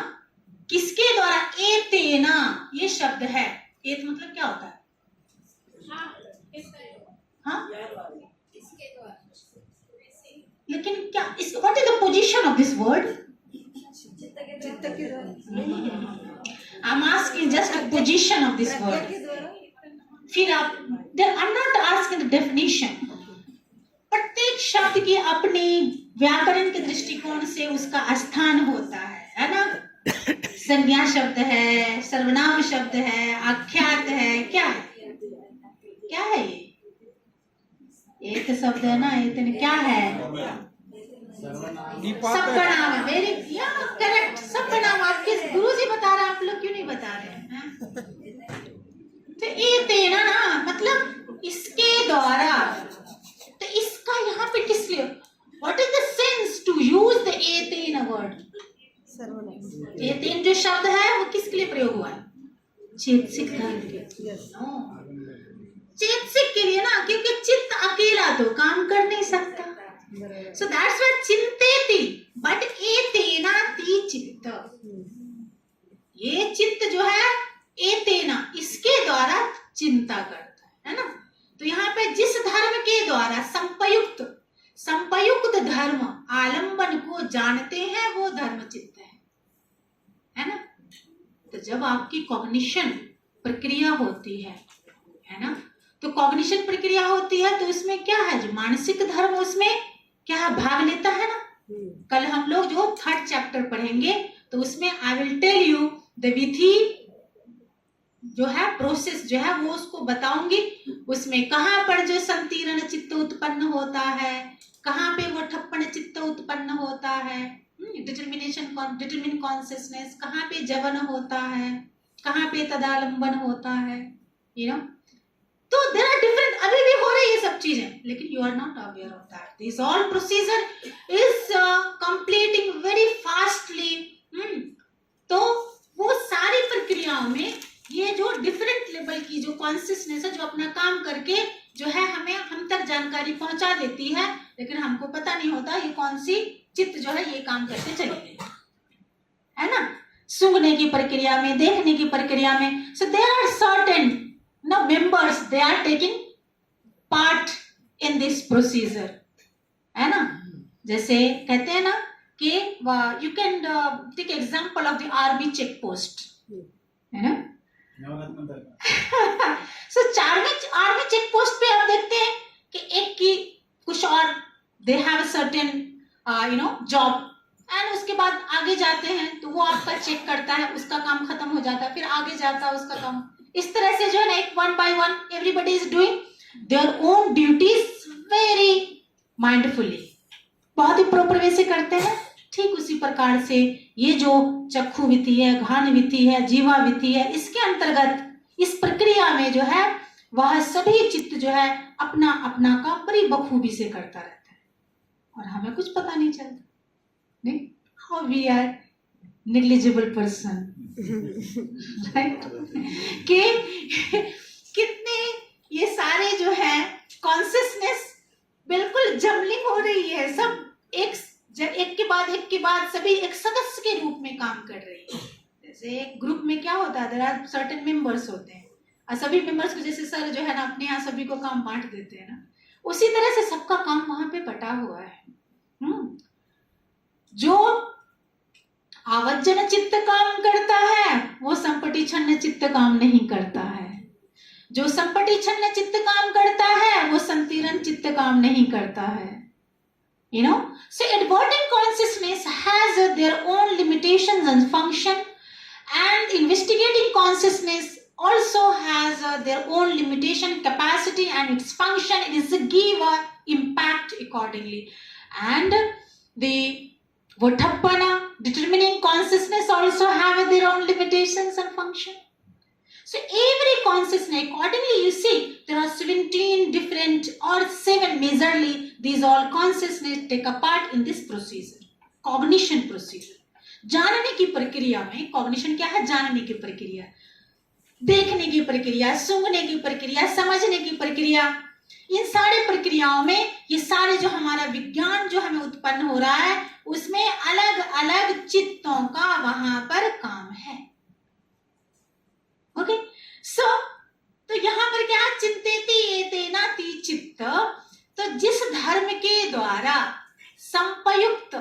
किसके द्वारा, एतेना ये शब्द है, एत मतलब क्या होता है, हाँ, लेकिन क्या इस, what is the position of this word? I'm asking just the position of this word. फिर आप, I'm not asking the definition. प्रत्येक शब्द की अपनी व्याकरण के दृष्टिकोण से उसका स्थान होता है ना। संज्ञा शब्द है, सर्वनाम शब्द है, आख्यात है, क्या है, क्या है ये तो शब्द है ना, ये क्या है, सबका नाम है। वेरी करेक्ट, सबका नाम। आपके गुरु जी बता रहे हैं, आप लोग क्यों नहीं बता रहे हैं? तो ये तेना ना मतलब इसके द्वारा, तो इसका यहाँ पे किस लिए, what is the sense to use the एतेन वर्ड? एतेन जो शब्द है वो किसके लिए प्रयोग हुआ है? चेतसिक धर्म के, चेतसिक के लिए ना, क्योंकि चित्त अकेला तो काम कर नहीं सकता। So that's why चिंतेति, but एतेनाति चित्त, ये चित्त जो है एतेना, इसके द्वारा चिंता करता है ना। तो यहाँ पे जिस धर्म के द्वारा संपयुक्त धर्म आलंबन को जानते हैं वो धर्म चित्त है ना। तो जब आपकी कॉग्निशन प्रक्रिया होती है ना, तो कॉग्निशन प्रक्रिया होती है, तो इसमें क्या है, जो मानसिक धर्म उसमें क्या भाग लेता है ना। कल हम लोग जो 3rd चैप्टर पढ़ेंगे, तो उसमें I will tell you the विधि जो है, प्रोसेस जो है वो उसको बताऊंगी। उसमें कहाँ पर जो संतीर्ण चित्त उत्पन्न होता है, कहाँ पे वो ठप्पण चित्त उत्पन्न होता है, डिटरमिन कॉन्शियसनेस, कहाँ पे जवन होता है, कहाँ पे तदालंबन होता है, यू नो। तो देयर आर डिफरेंट, अभी भी हो रही है सब चीजें, लेकिन you are not aware of that. This all procedure is completing very fastly. तो वो सारी प्रक्रियाओं में ये जो डिफरेंट लेवल की जो कॉन्शियसनेस है, जो अपना काम करके जो है हमें हम तक जानकारी पहुंचा देती है, लेकिन हमको पता नहीं होता ये कौन सी चित्त जो है ये काम करके चली गई, है ना। सूंघने की प्रक्रिया में, देखने की प्रक्रिया में. So there are certain members, they are taking part in this procedure, है ना. जैसे कहते हैं ना कि you can take example of the army check post, है ना. नवरत्न दल So आर्मी चेक पोस्ट पे आप देखते हैं कि एक की कुछ और they have certain job, and उसके बाद आगे जाते हैं तो वो आपका चेक करता है, उसका काम खत्म हो जाता है, फिर आगे जाता है उसका काम. इस तरह से जो है ना, एक one by one everybody is doing their own duties very mindfully, बहुत ही प्रॉपर वे से करते हैं. ठीक उसी प्रकार से ये जो चक्षु विधि है, घ्राण विधि है, जीवा विधि है, इसके अंतर्गत इस प्रक्रिया में जो है वह सभी चित्त जो है अपना अपना काम बड़ी बखूबी से करता रहता है और हमें कुछ पता नहीं चलता. नहीं, how we are negligible person, right. कि कितने ये सारे जो है कॉन्शियसनेस बिल्कुल जमलिंग हो रही है, सब एक के बाद सभी एक सदस्य के रूप में काम कर रही है. जैसे एक ग्रुप में क्या होता है, देयर आर सर्टेन मेंबर्स होते हैं और सभी मेंबर्स को जैसे सर जो है ना अपने यहाँ सभी को काम बांट देते हैं ना, उसी तरह से सबका काम वहां पे बटा हुआ है. जो आवर्जन चित्त काम करता है वो संपटि छन्न चित्त काम नहीं करता है. जो संपटि छन्न चित्त काम करता है वो संतीरण चित्त काम नहीं करता है. You know, so embodied consciousness has their own limitations and function, and investigating consciousness also has their own limitation, capacity, and its function is to give impact accordingly. And the Votapana, determining consciousness, also have their own limitations and function. So every consciousness, accordingly, you see, there are 17 different or 7 majorly, these all consciousness take a part in this procedure, cognition procedure. जानने की प्रक्रिया में, cognition क्या है? जानने की प्रक्रिया, देखने की प्रक्रिया, सूंघने की प्रक्रिया, समझने की प्रक्रिया. इन सारे प्रक्रियाओं में ये सारे जो हमारा विज्ञान जो हमें उत्पन्न हो रहा है उसमें अलग अलग चित्तों का वहां पर काम है. ओके, सो तो यहाँ पर क्या, चिंतेति एतेनाति चित्त. तो जिस धर्म के द्वारा संपयुक्त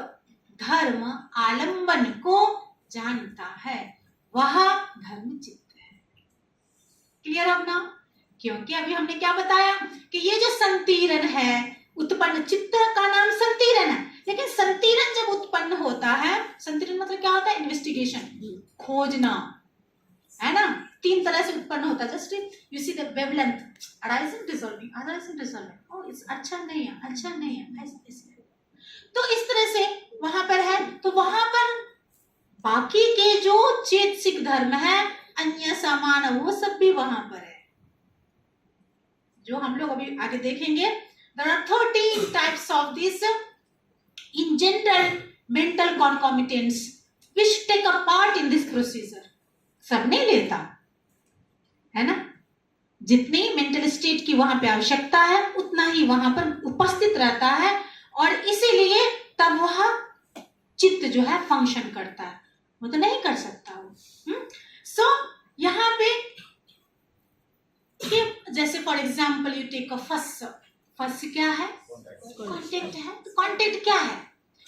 धर्म आलंबन को जानता है वह धर्म चित्त है. क्लियर अपना? क्योंकि अभी हमने क्या बताया कि ये जो संतीरण है, उत्पन्न चित्त का नाम संतीरण है, लेकिन संतीरण जब उत्पन्न होता है, संतीरण मतलब क्या होता है? इन्वेस्टिगेशन, खोजना, है ना. 3 तरह से उत्पन्न होता है. Just you see the wavelength, arising dissolving, arising dissolving. Oh it's अच्छा नहीं है, अच्छा नहीं है, ऐसे. तो इस तरह से वहां पर है. तो वहां पर बाकी के जो चेतसिक धर्म है, अन्य समान, वो सब भी वहां पर है, जो हम लोग अभी आगे देखेंगे. There are 13 types of this engendered mental concomitants which take a part in this procedure. सब नहीं लेता है ना. जितनी मेंटल स्टेट की वहां पे आवश्यकता है उतना ही वहां पर उपस्थित रहता है और इसीलिए तब वह चित्त जो है फंक्शन करता है, वो तो नहीं कर सकता वो. सो यहाँ पे कि जैसे for example you take a फस. फस क्या है? कॉन्टेक्ट है. तो कॉन्टेक्ट क्या है?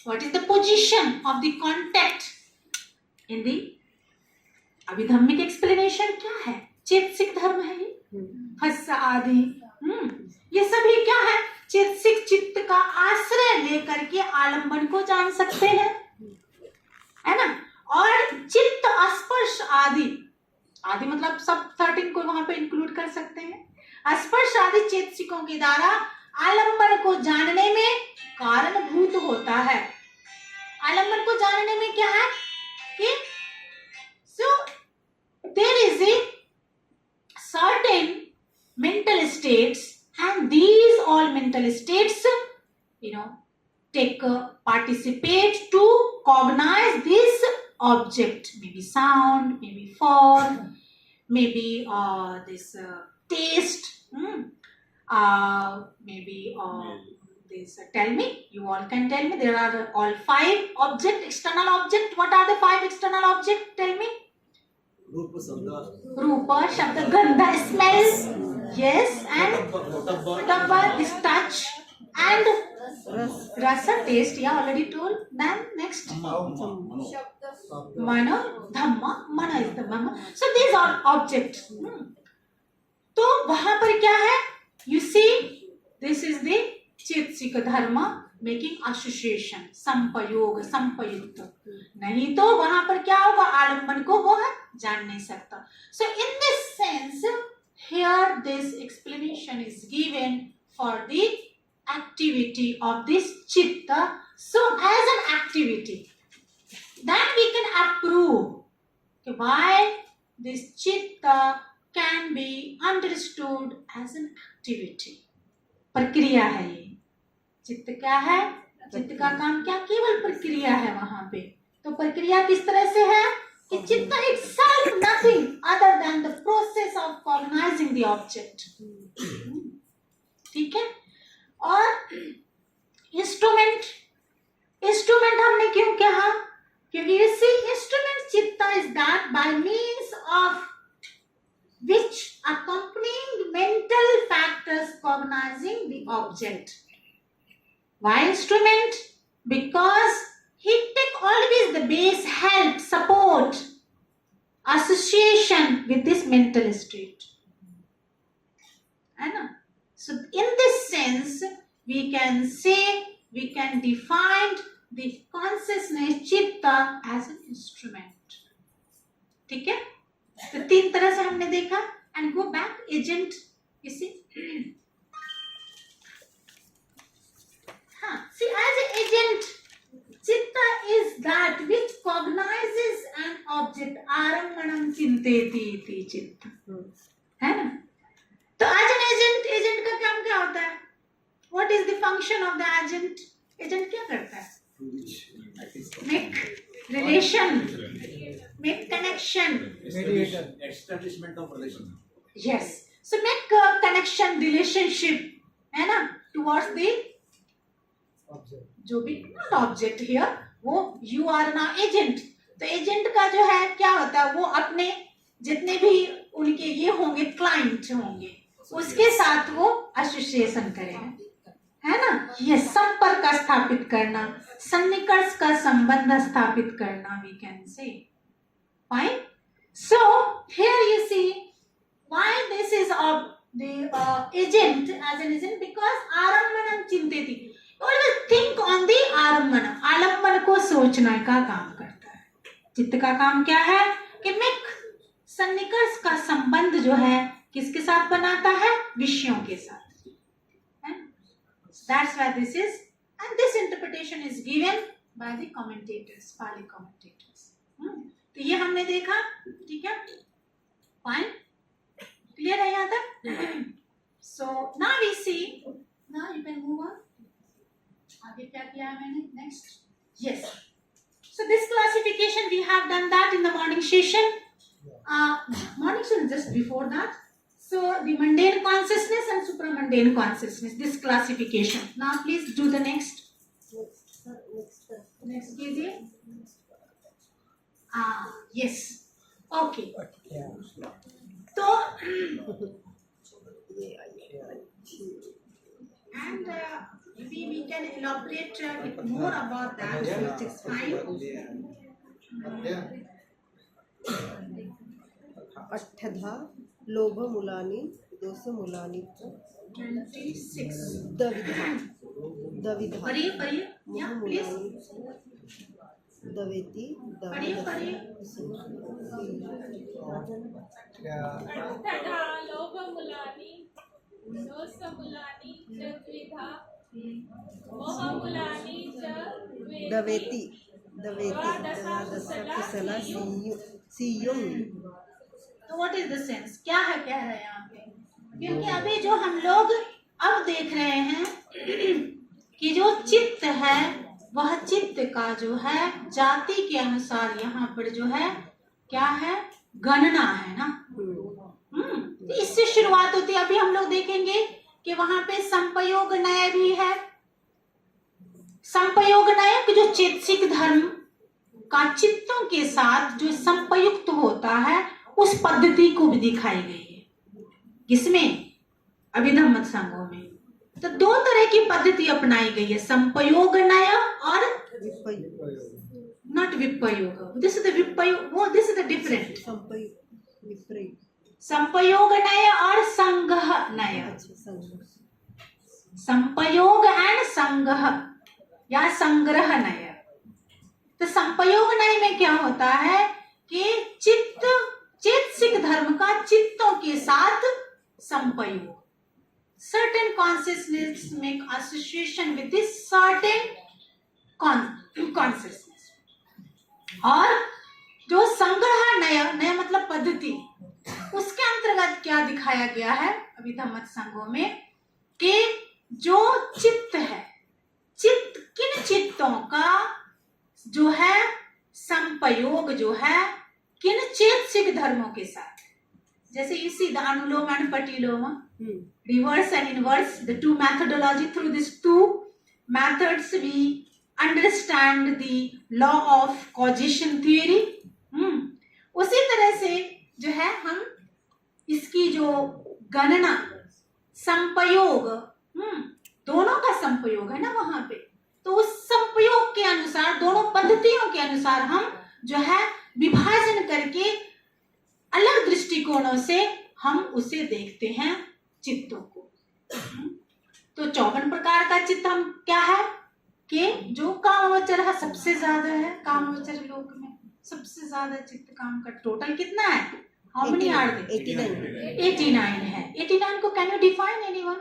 What is the position of the contact in the अभिधम्मिक एक्सप्लेनेशन? क्या है? चेतसिक धर्म है ये. फस आदि ये सभी क्या है? चेतसिक चित्त का आश्रय लेकर के आलंबन को जान सकते हैं, है ना. और चित्त स्पर्श आदि, आदि मतलब सब 13 को वहां पे इंक्लूड कर सकते हैं. स्पर्श आदि चेतसिकों के द्वारा आलंबन को जानने में कारणभूत होता है. आलंबन को जानने में क्या है कि so there is a certain mental states and these all mental states participate to cognize this object, maybe sound, maybe form, maybe this taste, maybe this? Tell me. You all can tell me. There are all 5 object, external object. What are the 5 external object? Tell me. रूप शब्द Rupa, Shabda, Gandha, smell. Yes, and Dabba is touch. And रस Rasa, taste. Yeah, already told. Then next. मनो Mano, Dhamma. Mana is the Dhamma. So these are objects. तो वहां पर क्या है? You see, this is the चित्सिक धर्म making association, संपयोग, संपयुक्त. नहीं तो वहां पर क्या होगा? आलम्बन को वो है जान नहीं सकता. So in this sense, here this explanation is given for the activity of this chitta. So as an activity, then we can approve why this chitta can be understood as an activity. प्रक्रिया है ये. चित्त क्या है? चित्त का काम क्या? केवल प्रक्रिया है वहां पे. तो प्रक्रिया किस तरह से है कि चित्त itself nothing other than the process of cognizing the object. ठीक है. और इंस्ट्रूमेंट, इंस्ट्रूमेंट हमने क्यों कहा? क्योंकि you see, instrument chitta is that by means of which accompanying mental factors cognizing the object. Why instrument? Because he take always the base help, support, association with this mental state. है ना? So in this sense, we can say, we can define the consciousness chitta as an instrument. ठीक है? तो 3 तरह से हमने देखा. And go back, agent, you see. हाँ, see, as an agent, chitta is that which cognizes an object. आरम्भणं चिंतेति इति चित्त. है ना? तो as an agent, agent का काम क्या होता है? What is the function of the agent? Agent क्या करता है? Make relation, make connection. Mediator. establishment of relation. Yes. So make a connection, relationship, है ना? Towards the Object. जो भी not object here, वो you are now agent. तो agent का जो है क्या होता है? वो अपने जितने भी उनके ये होंगे क्लाइंट होंगे, उसके साथ वो एसोसिएशन करेगा. है ना? ये संपर्क स्थापित करना, सन्निकर्ष का संबंध स्थापित करना, we can say. Fine. So here you see why this is of the agent as an agent, because आरम्भणं चिंतेति. Always think on the आलम्बन. आलम्बन को सोचना का काम करता है. चित्त का काम क्या है? कि make सन्निकर्ष का संबंध जो है किसके साथ बनाता है? विषयों के साथ. That's why this is, and this interpretation is given by the commentators, Pali commentators. तो ये हमने देखा. ठीक है? Fine. Clear है यहाँ तक? So now we see. Now you can move on. आगे क्या किया है मैंने? Next. Yes. So this classification we have done that in the morning session. Morning session just before that. So the mundane consciousness and supramundane consciousness. This classification. Now please do the next. Next कीजिए. Yes. Okay. तो and maybe we can elaborate a bit more about that, which is fine. अष्टधा लोभमूलानि दोषमूलानि च 26. द्विधा द्विधा पढ़िए पढ़िए. Yeah, please. मोहमूलानि दवेति पढ़िए. अष्टधा लोभमूलानि दोषमूलानि च द्विधा मोहमूलानि च दवेति कुशला सीयुम. तो व्हाट इज द सेंस? क्या है यहाँ पे? क्योंकि अभी जो हम लोग अब देख रहे हैं कि जो चित्त है वह चित्त का जो है जाति के अनुसार यहाँ पर जो है क्या है? गणना है ना. तो इससे शुरुआत होती है. अभी हम लोग देखेंगे कि वहां पे संपयोग नय भी है. संपयोग नय कि जो चेतसिक धर्म का चित्तों के साथ जो संपयुक्त होता है उस पद्धति को भी दिखाई गई है। किसमें? अभिधम्म संघों में। तो दो तरह की पद्धति अपनाई गई है, संपयोग नय और नॉट विपयोग। दिस इज द विपयोग, वो दिस इज द डिफरेंट। संपयोग नय और संग्रह नय। अच्छा, संग संपयोग एंड संग्रह या संग्रह नय। तो संपयोग नय में क्या होता है कि चेतसिक धर्म का चित्तों के साथ संपयोग। Certain consciousness make association with this certain consciousness। और जो संग्रह नय मतलब पद्धति, उसके अंतर्गत क्या दिखाया गया है अभिधम्म संघों में कि जो चित्त है, किन चित्तों का जो है संपयोग जो है किन चेतसिक धर्मों के साथ। जैसे इसी द अनुलोम एंड प्रतिलोम, reverse and inverse, the two methodology, through these two methods we understand the law of causation theory। उसी तरह से जो है हम इसकी जो गणना संपयोग, दोनों का संपयोग है ना वहां पे, तो उस संपयोग के अनुसार दोनों पद्धतियों के अनुसार हम जो है विभाजन करके अलग दृष्टिकोणों से हम उसे देखते हैं चित्तों को। तो 54 प्रकार का चित्त हम क्या है कि जो कामवचर है सबसे ज्यादा है, कामवचर लोक में सबसे ज्यादा चित्त काम का टोटल कितना है? How many are they? 89 है। 89 को कैन यू डिफाइन एनीवन?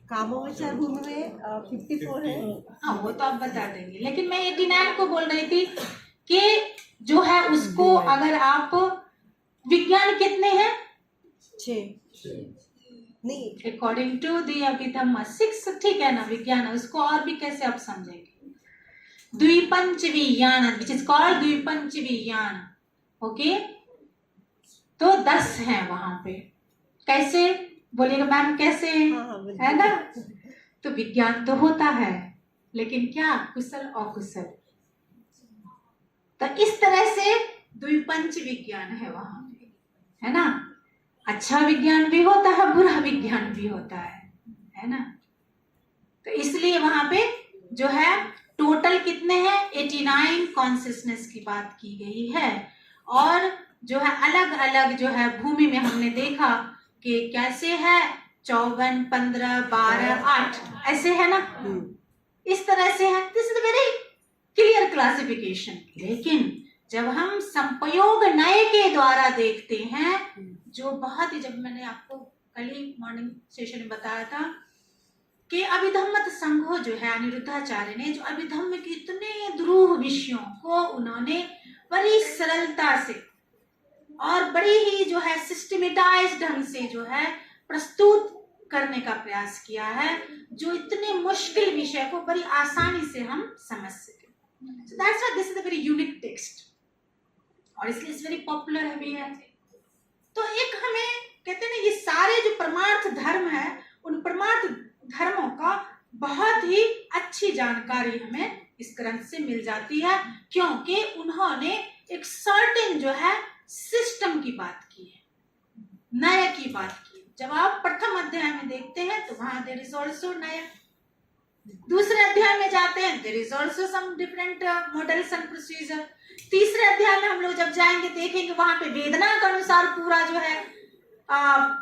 कामोवचर भूमि में 54 है। हाँ वो तो आप बता देंगे, लेकिन मैं 89 को बोल रही थी कि जो है उसको अगर आप विज्ञान कितने हैं? 6 नहीं, अकॉर्डिंग टू दी अभिधम्म 6, ठीक है ना विज्ञान, उसको और भी कैसे आप समझेंगे? द्विपंच विज्ञान, विच इज कॉल्ड द्विपंच विज्ञान। ओके, तो 10 है वहां पे। कैसे बोलिएगा मैम, कैसे? है ना? तो विज्ञान तो होता है, लेकिन क्या कुशल अकुशल। तो इस तरह से द्विपंच विज्ञान है वहां पे, है ना? अच्छा विज्ञान भी होता है, बुरा विज्ञान भी होता है ना? तो इसलिए वहां पे जो है टोटल कितने हैं? 89 कॉन्शियसनेस की बात की गई है। और जो है अलग अलग जो है भूमि में हमने देखा कि कैसे है 54, 15, 12, 8 ऐसे है ना, इस तरह से है। This is very clear classification. लेकिन जब हम संपयोग नय के द्वारा देखते हैं, जो बहुत ही, जब मैंने आपको कल ही मॉर्निंग सेशन में बताया था कि अभिधम्म संघो जो है अनिरुद्धाचार्य ने जो अभिधम्म के इतने दुरूह विषयों को उन्होंने बड़ी सरलता से और बड़ी ही जो है सिस्टमेटाइज ढंग से जो है प्रस्तुत करने का प्रयास किया है, जो इतने मुश्किल विषय को बड़ी आसानी से हम समझ सके। So that's why this is a very unique text, और इसलिए इस वेरी पॉपुलर भी है। तो एक हमें कहते हैं ये सारे जो परमार्थ धर्म है, उन परमार्थ धर्मों का बहुत ही अच्छी जानकारी हमें इस ग्रंथ से मिल जाती है, क्योंकि उन्होंने एक सर्टेन जो है सिस्टम की बात की है, नय की बात की। जब आप प्रथम अध्याय में देखते हैं तो वहां देयर इज आल्सो नय, दूसरे अध्याय में जाते हैं there is also some different models and procedure, तीसरे अध्याय में हम लोग जब जाएंगे देखेंगे वहां पे वेदना के अनुसार पूरा जो है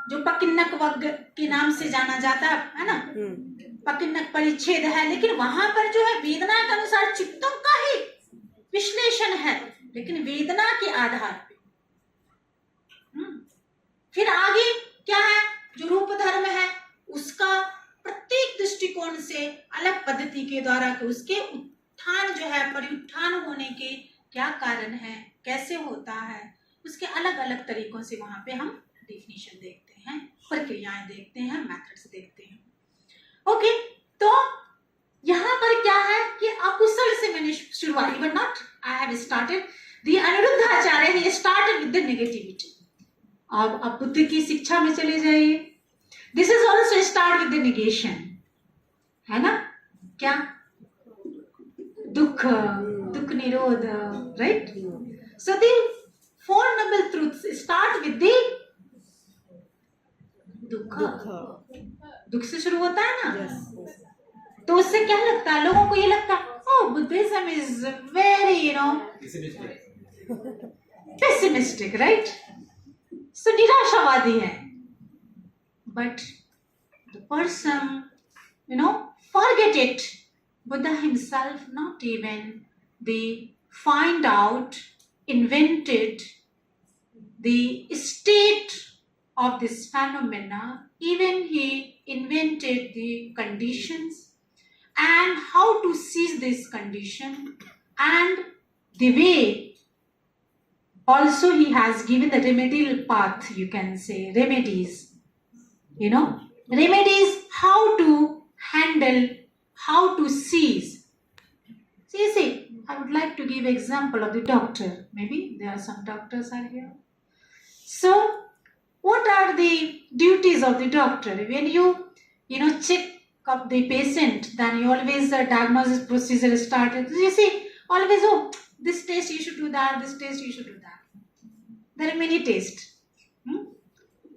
जो पकिन्नक वर्ग के नाम से जाना जाता है ना, पकिन्नक परिच्छेद है, लेकिन वहां पर जो है वेदना के अनुसार चित्तों का ही विश्लेषण है, लेकिन वेदना के आधार पे। फिर आगे क्या है, जो रूप धर्म है उसका प्रत्येक दृष्टिकोण से अलग पद्धति के द्वारा उसके उत्थान जो है परिउत्थान होने के क्या कारण है, कैसे होता है, उसके अलग अलग तरीकों से वहां पे हम डेफिनेशन देखते हैं, प्रक्रियाएं देखते हैं, मेथड्स देखते हैं। ओके, तो यहाँ पर क्या है कि अकुशल से मैंने शुरुआत, even not I have started the Aniruddhacharya he started with the negativity. अब आप बुद्ध की शिक्षा में चले जाइए, this is also start with the negation. है ना? क्या? दुख, दुख निरोध, right? So the four noble truths start with the दुख. दुख से शुरू होता है ना? Yes. तो उससे क्या लगता है लोगों को? ये लगता है oh Buddhism is very pessimistic, right? So निराशावादी है. But the person forget it. Buddha himself not even they find out, invented the state of this phenomena. Even he invented the conditions and how to seize this condition, and the way also he has given the remedial path, you can say, remedies, remedies, how to handle, how to seize. See, I would like to give example of the doctor. Maybe there are some doctors are here. So, what are the duties of the doctor? When you check up the patient, then you always diagnosis procedure started. You see, always, this test you should do that, this test you should do that. There are many tests.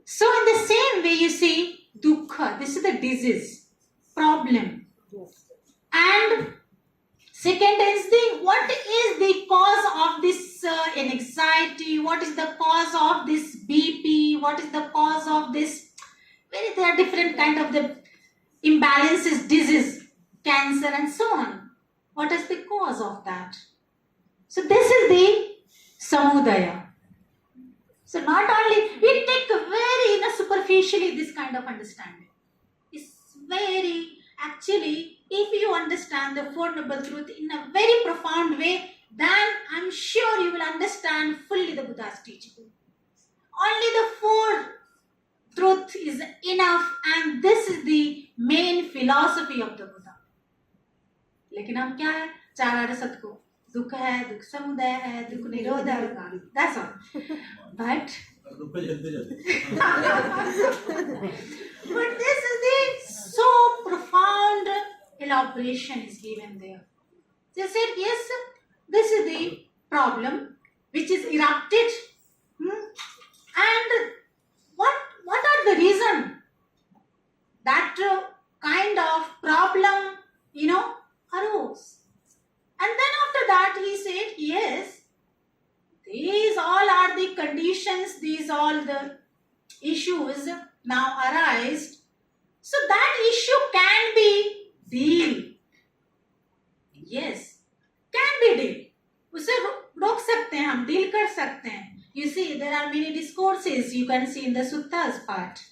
So in the same way, you see, dukkha, this is the disease, problem. Yes. And second is what is the cause of this anxiety? What is the cause of this BP? What is the cause of this? There are different kind of the imbalances, disease, cancer, and so on. What is the cause of that? So this is the samudaya. So not only we take very superficially this kind of understanding. It's very actually, if you understand the Four Noble Truth in a very profound way, then I'm sure you will understand fully the Buddha's teaching. Only the Four Truth is enough, and this is the main philosophy of the Buddha. लेकिन हम क्या है? चार आरसत को दुख है, दुख समुदय है, दुख निरोध है. That's all. But but this is the so profound elaboration is given there. They said, yes, this is the problem which is erupted, and what are the reason that kind of problem arose? And then after that he said, yes, these all are the conditions, these all the issues now arise. So that issue can be deal. Yes, can be deal. उसे रोक सकते हैं हम, deal कर सकते हैं. You see, there are many discourses you can see in the suttas part.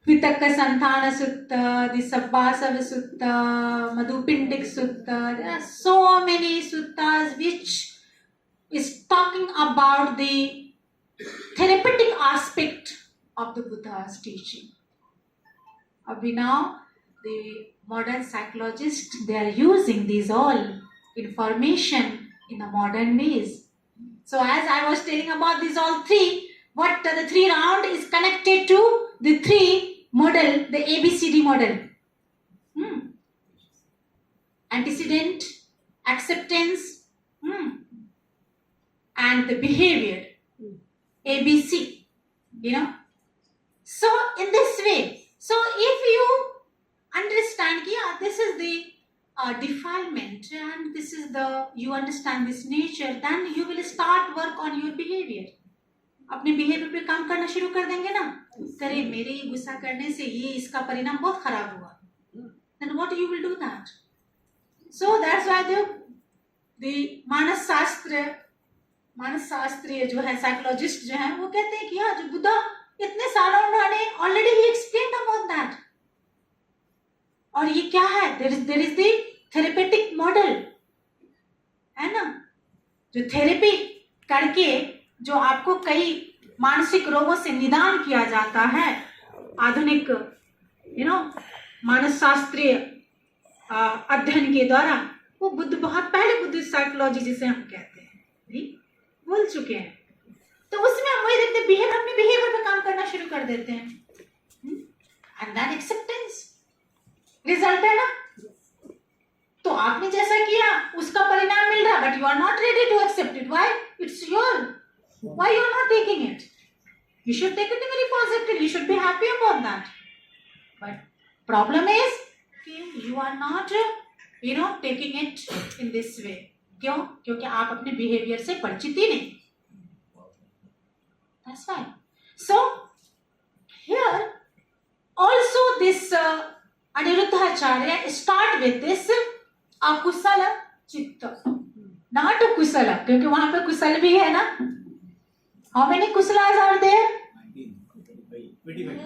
Vitakka Santana Sutta, the Sabbasava Sutta, Madhupindik Sutta. There are so many suttas which is talking about the therapeutic aspect of the Buddha's teaching. Now, the modern psychologists, they are using these all information in the modern ways. So as I was telling about these all three, what the three round is connected to the three model, the ABCD model. Antecedent, acceptance, and the behavior, ABC, So in this way, so if you understand, this is the defilement, and this is you understand this nature, then you will start work on your behavior. अपने behaviour पे काम करना शुरू कर देंगे ना. अरे मेरे ये गुस्सा करने से ये इसका परिणाम बहुत खराब हुआ. Then what you will do that? So that's why the मानस शास्त्रीय जो है, साइकोलॉजिस्ट जो है, वो कहते हैं कि जो बुद्धा इतने सालों उन्होंने ऑलरेडी ही एक्सप्लेन अबाउट दैट. और ये क्या है? There is the therapeutic model, है ना, जो थेरेपी करके जो आपको कई मानसिक रोगों से निदान किया जाता है आधुनिक मानस शास्त्रीय अध्ययन के द्वारा. वो बुद्ध बहुत पहले बुद्धिस्ट साइकोलॉजी जिसे हम कहते हैं बोल चुके हैं. तो उसमें हम वही देखते हैं, अपने बिहेवियर पे काम करना शुरू कर देते हैं. And then acceptance. रिजल्ट है ना। तो आपने जैसा किया उसका परिणाम मिल रहा, but you are not ready to accept it. Why? It's your. Why you are not taking it? You should take it very positively. You should be happy about that. But problem is, you are not, taking it in this way. क्यों? क्योंकि आप अपने behavior से परिचित ही नहीं. That's why. So here also this Aniruddhacharya start with this akusala chitta, not kusala, क्योंकि वहां पे कुशल भी है ना. How many kusalas are there? 25.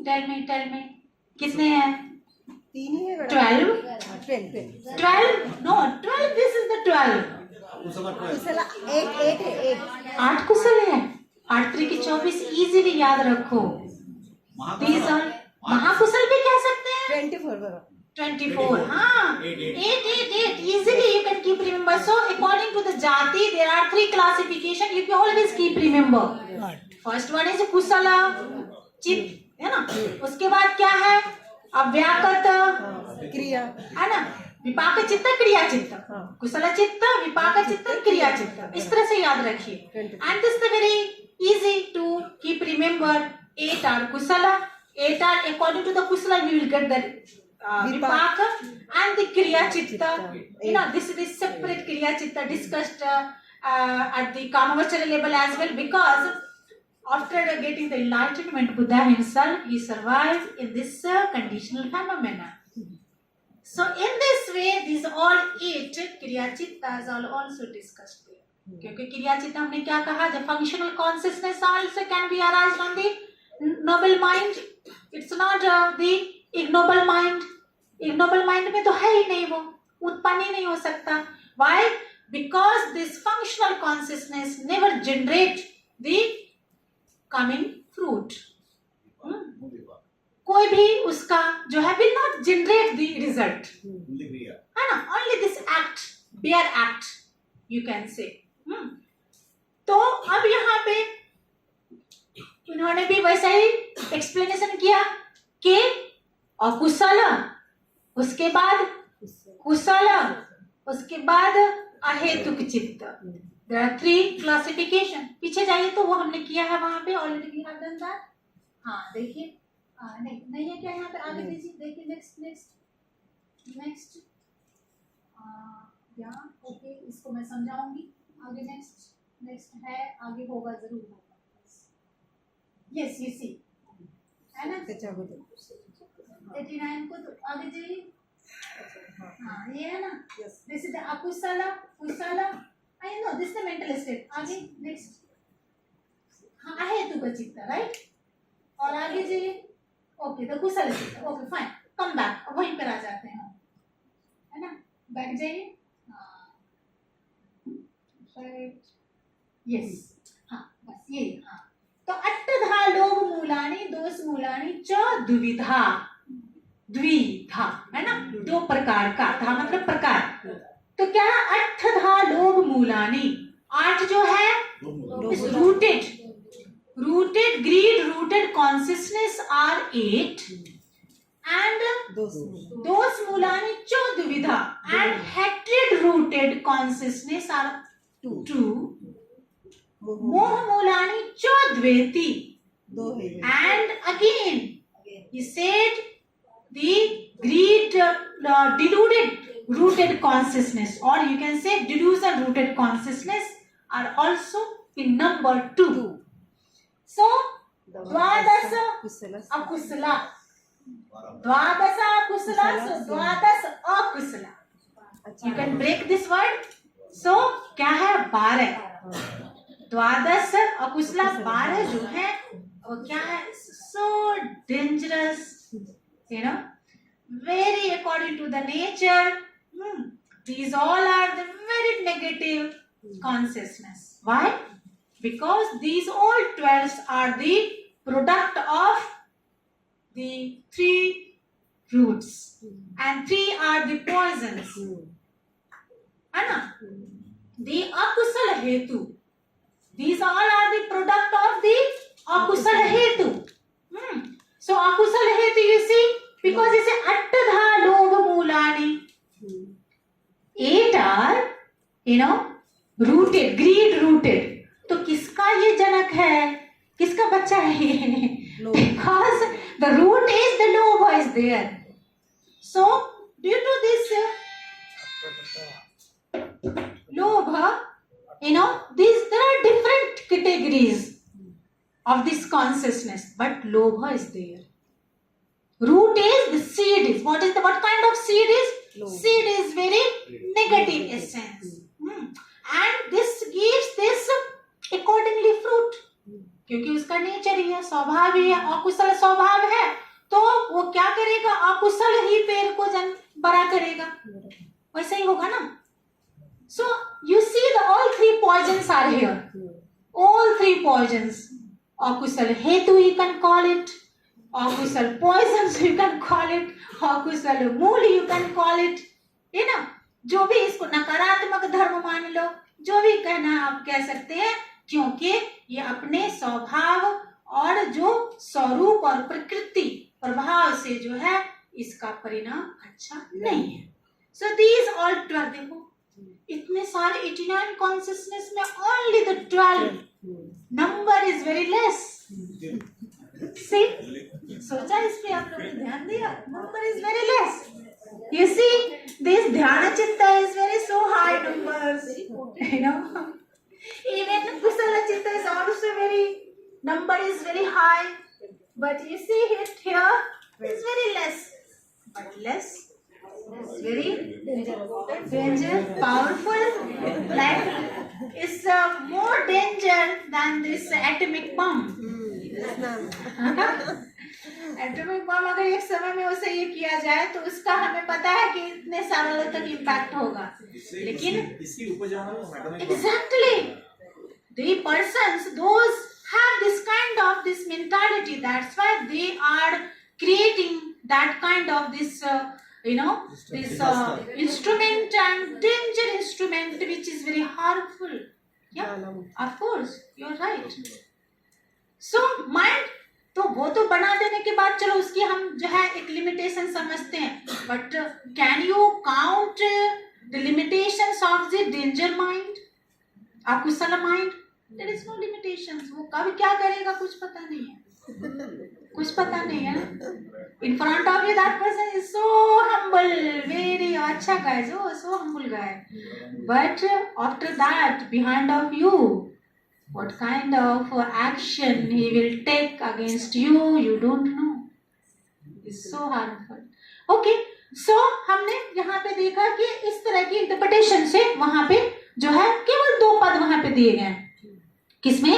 Tell me. कितने हैं? 3 ही है. 12. 12. 12? No, 12. This is the 12. कुशला 8 है. 8 कुशल है. 8 3 की 24 easily याद रखो. These are महाकुशल भी कह सकते हैं. 24 बराबर. 24. हाँ. 8. Easily you can keep remember. So according to the jati, there are 3 classification. You can always keep remember. First one is kusala चित, है ना. उसके बाद क्या है? अव्याकृत क्रिया है ना. विपाक चित्त, क्रिया चित्त. कुशल चित्त, विपाक चित्त, क्रिया चित्त. इस तरह से याद रखिए. And this is very easy to keep remember. 8 are kusala. 8 are according to the kusala we will get the vipaka and the kriya chitta. This is separate kriya chitta discussed at the Kamavachara level as well, because after getting the enlightenment, Buddha himself, he survived in this conditional phenomena. So in this way, these all 8 kriya chittas are also discussed there. क्योंकि क्रिया चित्त हमने क्या कहा? The functional consciousness also can be arised on the noble mind. It's not the ignoble mind. Ignoble mind में तो है ही नहीं, वो उत्पन्न ही नहीं हो सकता. Why? Because this functional consciousness never generate the coming fruit. कोई भी उसका जो है will not generate the result. है ना? Only this act, bare act, you can say. तो अब यहाँ पे इन्होंने भी वैसा ही एक्सप्लेनेशन किया कि अकुशल, उसके बाद कुशल, उसके बाद अहेतुक चित्त. There are 3 classification. पीछे जाइए तो वो हमने किया है वहां पे already. We have done that. हाँ देखिए. नहीं है क्या यहाँ पे? आगे दीजिए. देखिए नेक्स्ट या ओके, इसको मैं समझाऊंगी आगे. नेक्स्ट है, आगे होगा, जरूर होगा. यस, यू सी है ना. 89 को तो आगे जाइए. हाँ ये है ना. दिस इज द अकुशल, कुशल. I know this the mental state. आगे नेक्स्ट. हाँ अहेतुक चित्त, राइट. और आगे जाइए. ओके द कुशल चित्त. Okay fine. Come back. अब वहीं पर आ जाते हैं हम, है ना. बैक जाइए. राइट. यस. हाँ बस ये. हाँ तो अट्टधा लोभ मूलानि दोष मूलानि च द्विविधा. द्विधा है ना, 2 प्रकार का. धा मतलब प्रकार. तो क्या है? अट्ठधा लोभ मूलानि. 8 जो है rooted greed, rooted consciousness are 8, and those मूलानि च द्विविधा, and hatred rooted consciousness are 2. मोह मूलानि च द्वेति. And again he said the greed deluded rooted consciousness, or you can say delusion rooted consciousness, are also in number 2. So द्वादश अकुशला, द्वादश अकुशला, so द्वादश अकुशला. You can break this word. So क्या है? 12. द्वादश अकुशला 12 जो है वो क्या है? So dangerous, very according to the nature. These all are the very negative consciousness. Why? Because these all 12 are the product of the 3 roots, and 3 are the poisons. है ना. The akusal hetu. These all are the product of the akusal hetu. So akusal hetu, you see, because it's a attadha lobha moolani. 8 are, rooted, greed rooted. तो किसका ये जनक है, किसका बच्चा है ये? Because the root is the lobha is there. So due to this lobha, there are different categories of this consciousness, but lobha is there. Root is the seed is. What kind of seed is? Seed is very negative essence. And this gives this accordingly fruit. क्योंकि उसका nature ही है, स्वभाव ही है, अकुशल स्वभाव है, तो वो क्या करेगा, अकुशल ही पेड़ को बड़ा करेगा, वैसे ही होगा ना. So you see all three poisons are here. All three poisons. Akusal hetu you can call it, akusal poisons you can call it, akusal mool you can call it. है ना, जो भी इसको नकारात्मक धर्म मान लो, जो भी कहना आप कह सकते हैं, क्योंकि ये अपने स्वभाव और जो स्वरूप और प्रकृति प्रभाव से जो है इसका परिणाम अच्छा नहीं है. So these all 12, देखो इतने सारे 89 consciousness में only the 12 number is very less. See, सोचा इस पे आप लोगों ने ध्यान दिया, number is very less. You see, this dhyana chitta is very so high numbers, Even kusala chitta is also number is very high, but you see it here, it's very less, but less. It's very dangerous, powerful. Like it's more danger than this atomic bomb. Atomic bomb अगर एक समय में उसे ये किया जाए तो उसका हमें पता है कि इतने सालों तक इम्पैक्ट होगा, लेकिन exactly the persons, those have this kind of this mentality, that's why they are creating that kind of this this instrument and danger instrument which is very harmful. Yeah, of course, you're right. So mind, तो वो तो बना देने के बाद चलो उसकी हम जो है एक लिमिटेशन समझते हैं, but can you count the limitations of the danger mind, अकुशल mind? There is no limitations. वो कब क्या करेगा कुछ पता नहीं है, कुछ पता नहीं है. In front of you that person is so humble, very अच्छा guy, so humble guy, but after that behind of you what kind of action he will take against you, you don't know. It's so harmful. Okay, so हमने यहाँ पे देखा कि इस तरह की interpretation से वहां पे जो है केवल 2 पद वहां पे दिए गए. किसमें?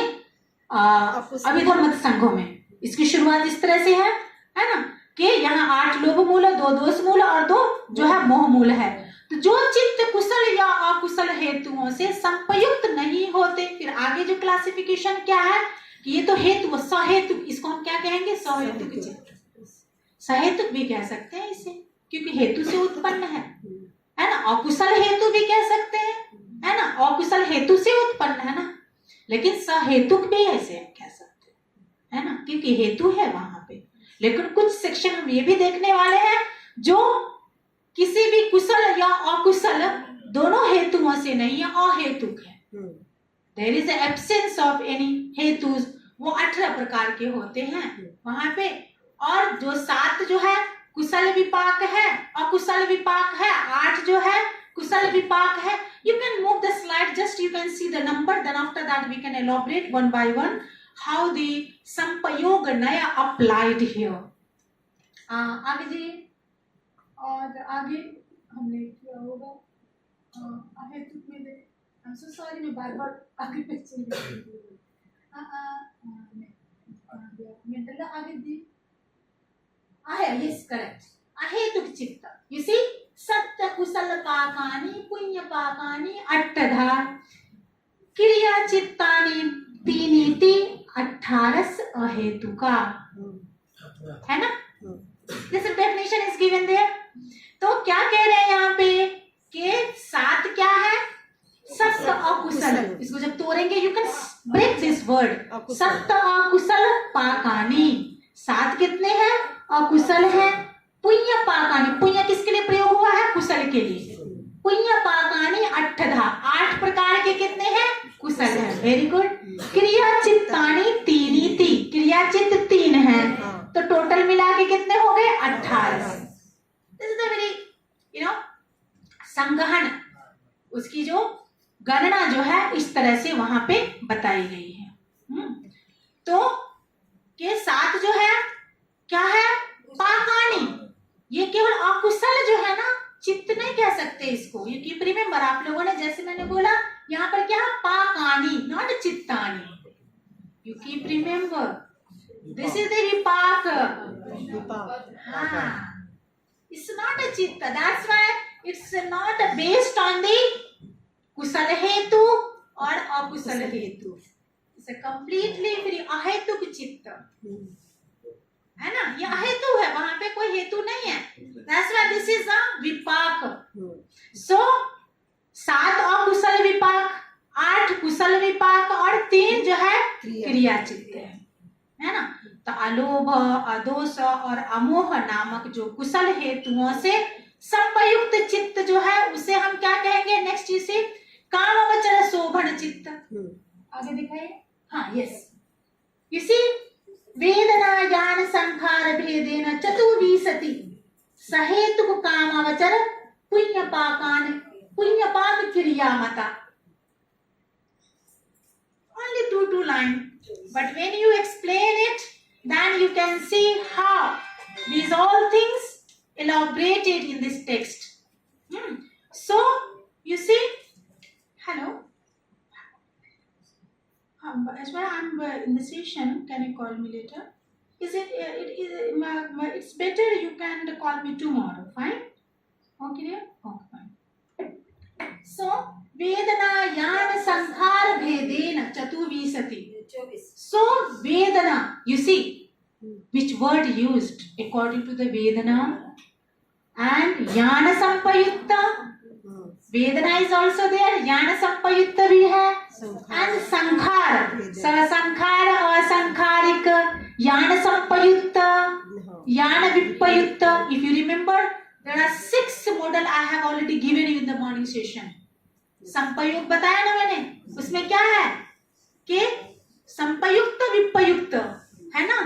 अभिधर्मत संघों में. इसकी शुरुआत इस तरह से है ना, कि यहाँ 8 लोभ मूल, 2 दोष मूल और 2 जो है मोह मूल है. तो जो चित्त कुशल या अकुशल हेतुओं से संपयुक्त नहीं होते, फिर आगे जो क्लासिफिकेशन क्या है कि ये तो हेतु सहेतु, इसको हम क्या कहेंगे? सहेतुक चित्त. सहेतुक भी कह सकते हैं इसे, क्योंकि हेतु से उत्पन्न है ना. अकुशल हेतु भी कह सकते हैं, है ना, अकुशल हेतु से उत्पन्न है ना, लेकिन सहेतुक भी ऐसे कह सकते हैं, है ना, क्योंकि हेतु है वहां पे. लेकिन कुछ सेक्शन हम ये भी देखने वाले हैं जो किसी भी कुशल या अकुशल दोनों हेतुओं से नहीं है, अहेतुक है. There is absence of any हेतुस. वो 18 प्रकार के होते हैं वहां पे, और जो 7 जो है कुशल विपाक है, अकुशल विपाक है, 8 जो है कुशल विपाक है. You can move the slide, just you can see the number, then after that we can elaborate one by one how the संपयोग नया अप्लाइड हियर. आगे जी, और आगे हमने किया होगा अहेतुक में. आई एम सो सॉरी, मैं बार बार आगे पे चली गई. मेंटल आगे दी यस करेक्ट. अहेतुक चित्त, यू सी, सत्य कुशल पाकानि पुण्य पाकानि अट्टधा क्रिया चित्तानि तीनीति 18 अहेतुका, है ना. This definition is given there. तो क्या कह रहे हैं यहाँ पे कि 7 क्या है? सत्य अकुशल. इसको जब तोड़ेंगे you can break this word. सत्य अकुशल पाकानि, सात कितने हैं? अकुशल है। पुण्य पाकानि, पुण्य किसके लिए प्रयोग हुआ है? कुशल के लिए। पुण्य पाकानि अट्ठधा, 8 प्रकार के कितने हैं? कुशल है। Very good. क्रिया चित्तानि तीनीति, क्रिया चित्त 3 है, तो टोटल मिला के कितने हो गए? 18। दिस इज द वेरी संगहन, उसकी जो गणना जो है इस तरह से वहां पे बताई गई है। तो के साथ जो है क्या है? पाकानी, ये केवल अकुशल जो है ना, चित्त नहीं कह सकते इसको। यू कीप रिमेंबर, आप लोगों ने जैसे मैंने बोला यहाँ पर क्या है? पाकानी, नॉट चित्तानी। You keep remember, this is the विपाक। इट्स नॉट अ चित्त, that's why it's not based on the कुशल हेतु और अकुशल हेतु। इट्स कंप्लीटली फ्री, अहेतुक चित्त है ना, ये अहेतु है, वहां पे कोई हेतु नहीं है। That's why this is a विपाक। So 7 अकुशल विपाक, 8 कुशल विपाक और 3 जो है क्रिया चित्त है ना। तो अलोभ, अदोष और अमोह नामक जो कुशल हेतुओं से संपयुक्त चित्त जो है उसे हम क्या कहेंगे? नेक्स्ट इसे कामवचर शोभन चित्त। आगे दिखाइए। हाँ, यस, इसी वेदना ज्ञान संखार भेदेन चतुर्विंशति सहेतुक कामावचर पुण्यपाकान पुण्यपाक क्रियामता। Only 2 lines, but when you explain it, then you can see how these all things elaborated in this text. So you see, hello. As well, I'm in the session. Can you call me later? Is it? It's better. You can call me tomorrow. Fine. Okay, dear? Okay, fine. So, Vedana Yan Sankhar Bhedena Chaturvisati. So, Vedana, you see, which word used according to the Vedana? And Yana Sampayutta. Vedana is also there, Yana Sampayutta bhi hai, and Sankhar, Sasankhar, Asankharik, Yana Sampayutta, Yana Vipayutta. If you remember, there are 6 model I have already given you in the morning session. संपयुक्त बताया ना मैंने, उसमें क्या है कि संपयुक्त विपयुक्त है ना,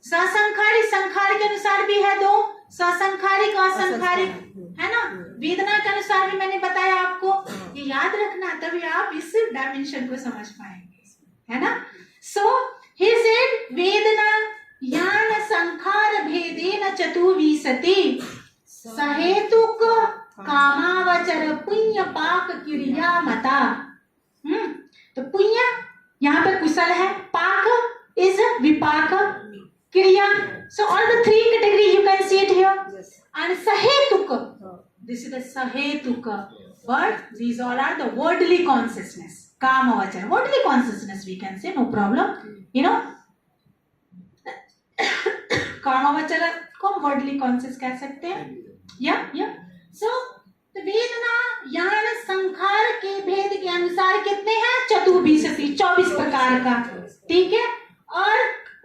ससंखारी संखार के अनुसार भी है 2, ससंखारिक असंखारिक है ना, वेदना के अनुसार भी मैंने बताया आपको। ये याद रखना, तभी आप इस डायमेंशन को समझ पाएंगे, है ना। सो ही सेड वेदना यान संखार भेदेन चतुर्विंशति सहेतुक कामावचर पुण्य पाक क्रिया मता। तो पुण्य यहाँ पे कुशल है, पाक इज विपाक, क्रिया। So all the 3 category you can see it here. And sahetuka, this is the sahetuka, but these all are the worldly consciousness. Kamavachara, worldly consciousness we can say, no problem. You know, कामवचर को worldly conscious कह सकते हैं। या सो तो वेदना यान संखार के भेद के अनुसार कितने हैं? चतुर्विंशति, 24 प्रकार का, ठीक है। और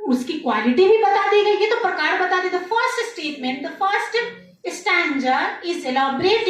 उसकी क्वालिटी भी बता दी गई है, तो प्रकार बता दी। The first statement, the first stanza is एलॉबरेटिंग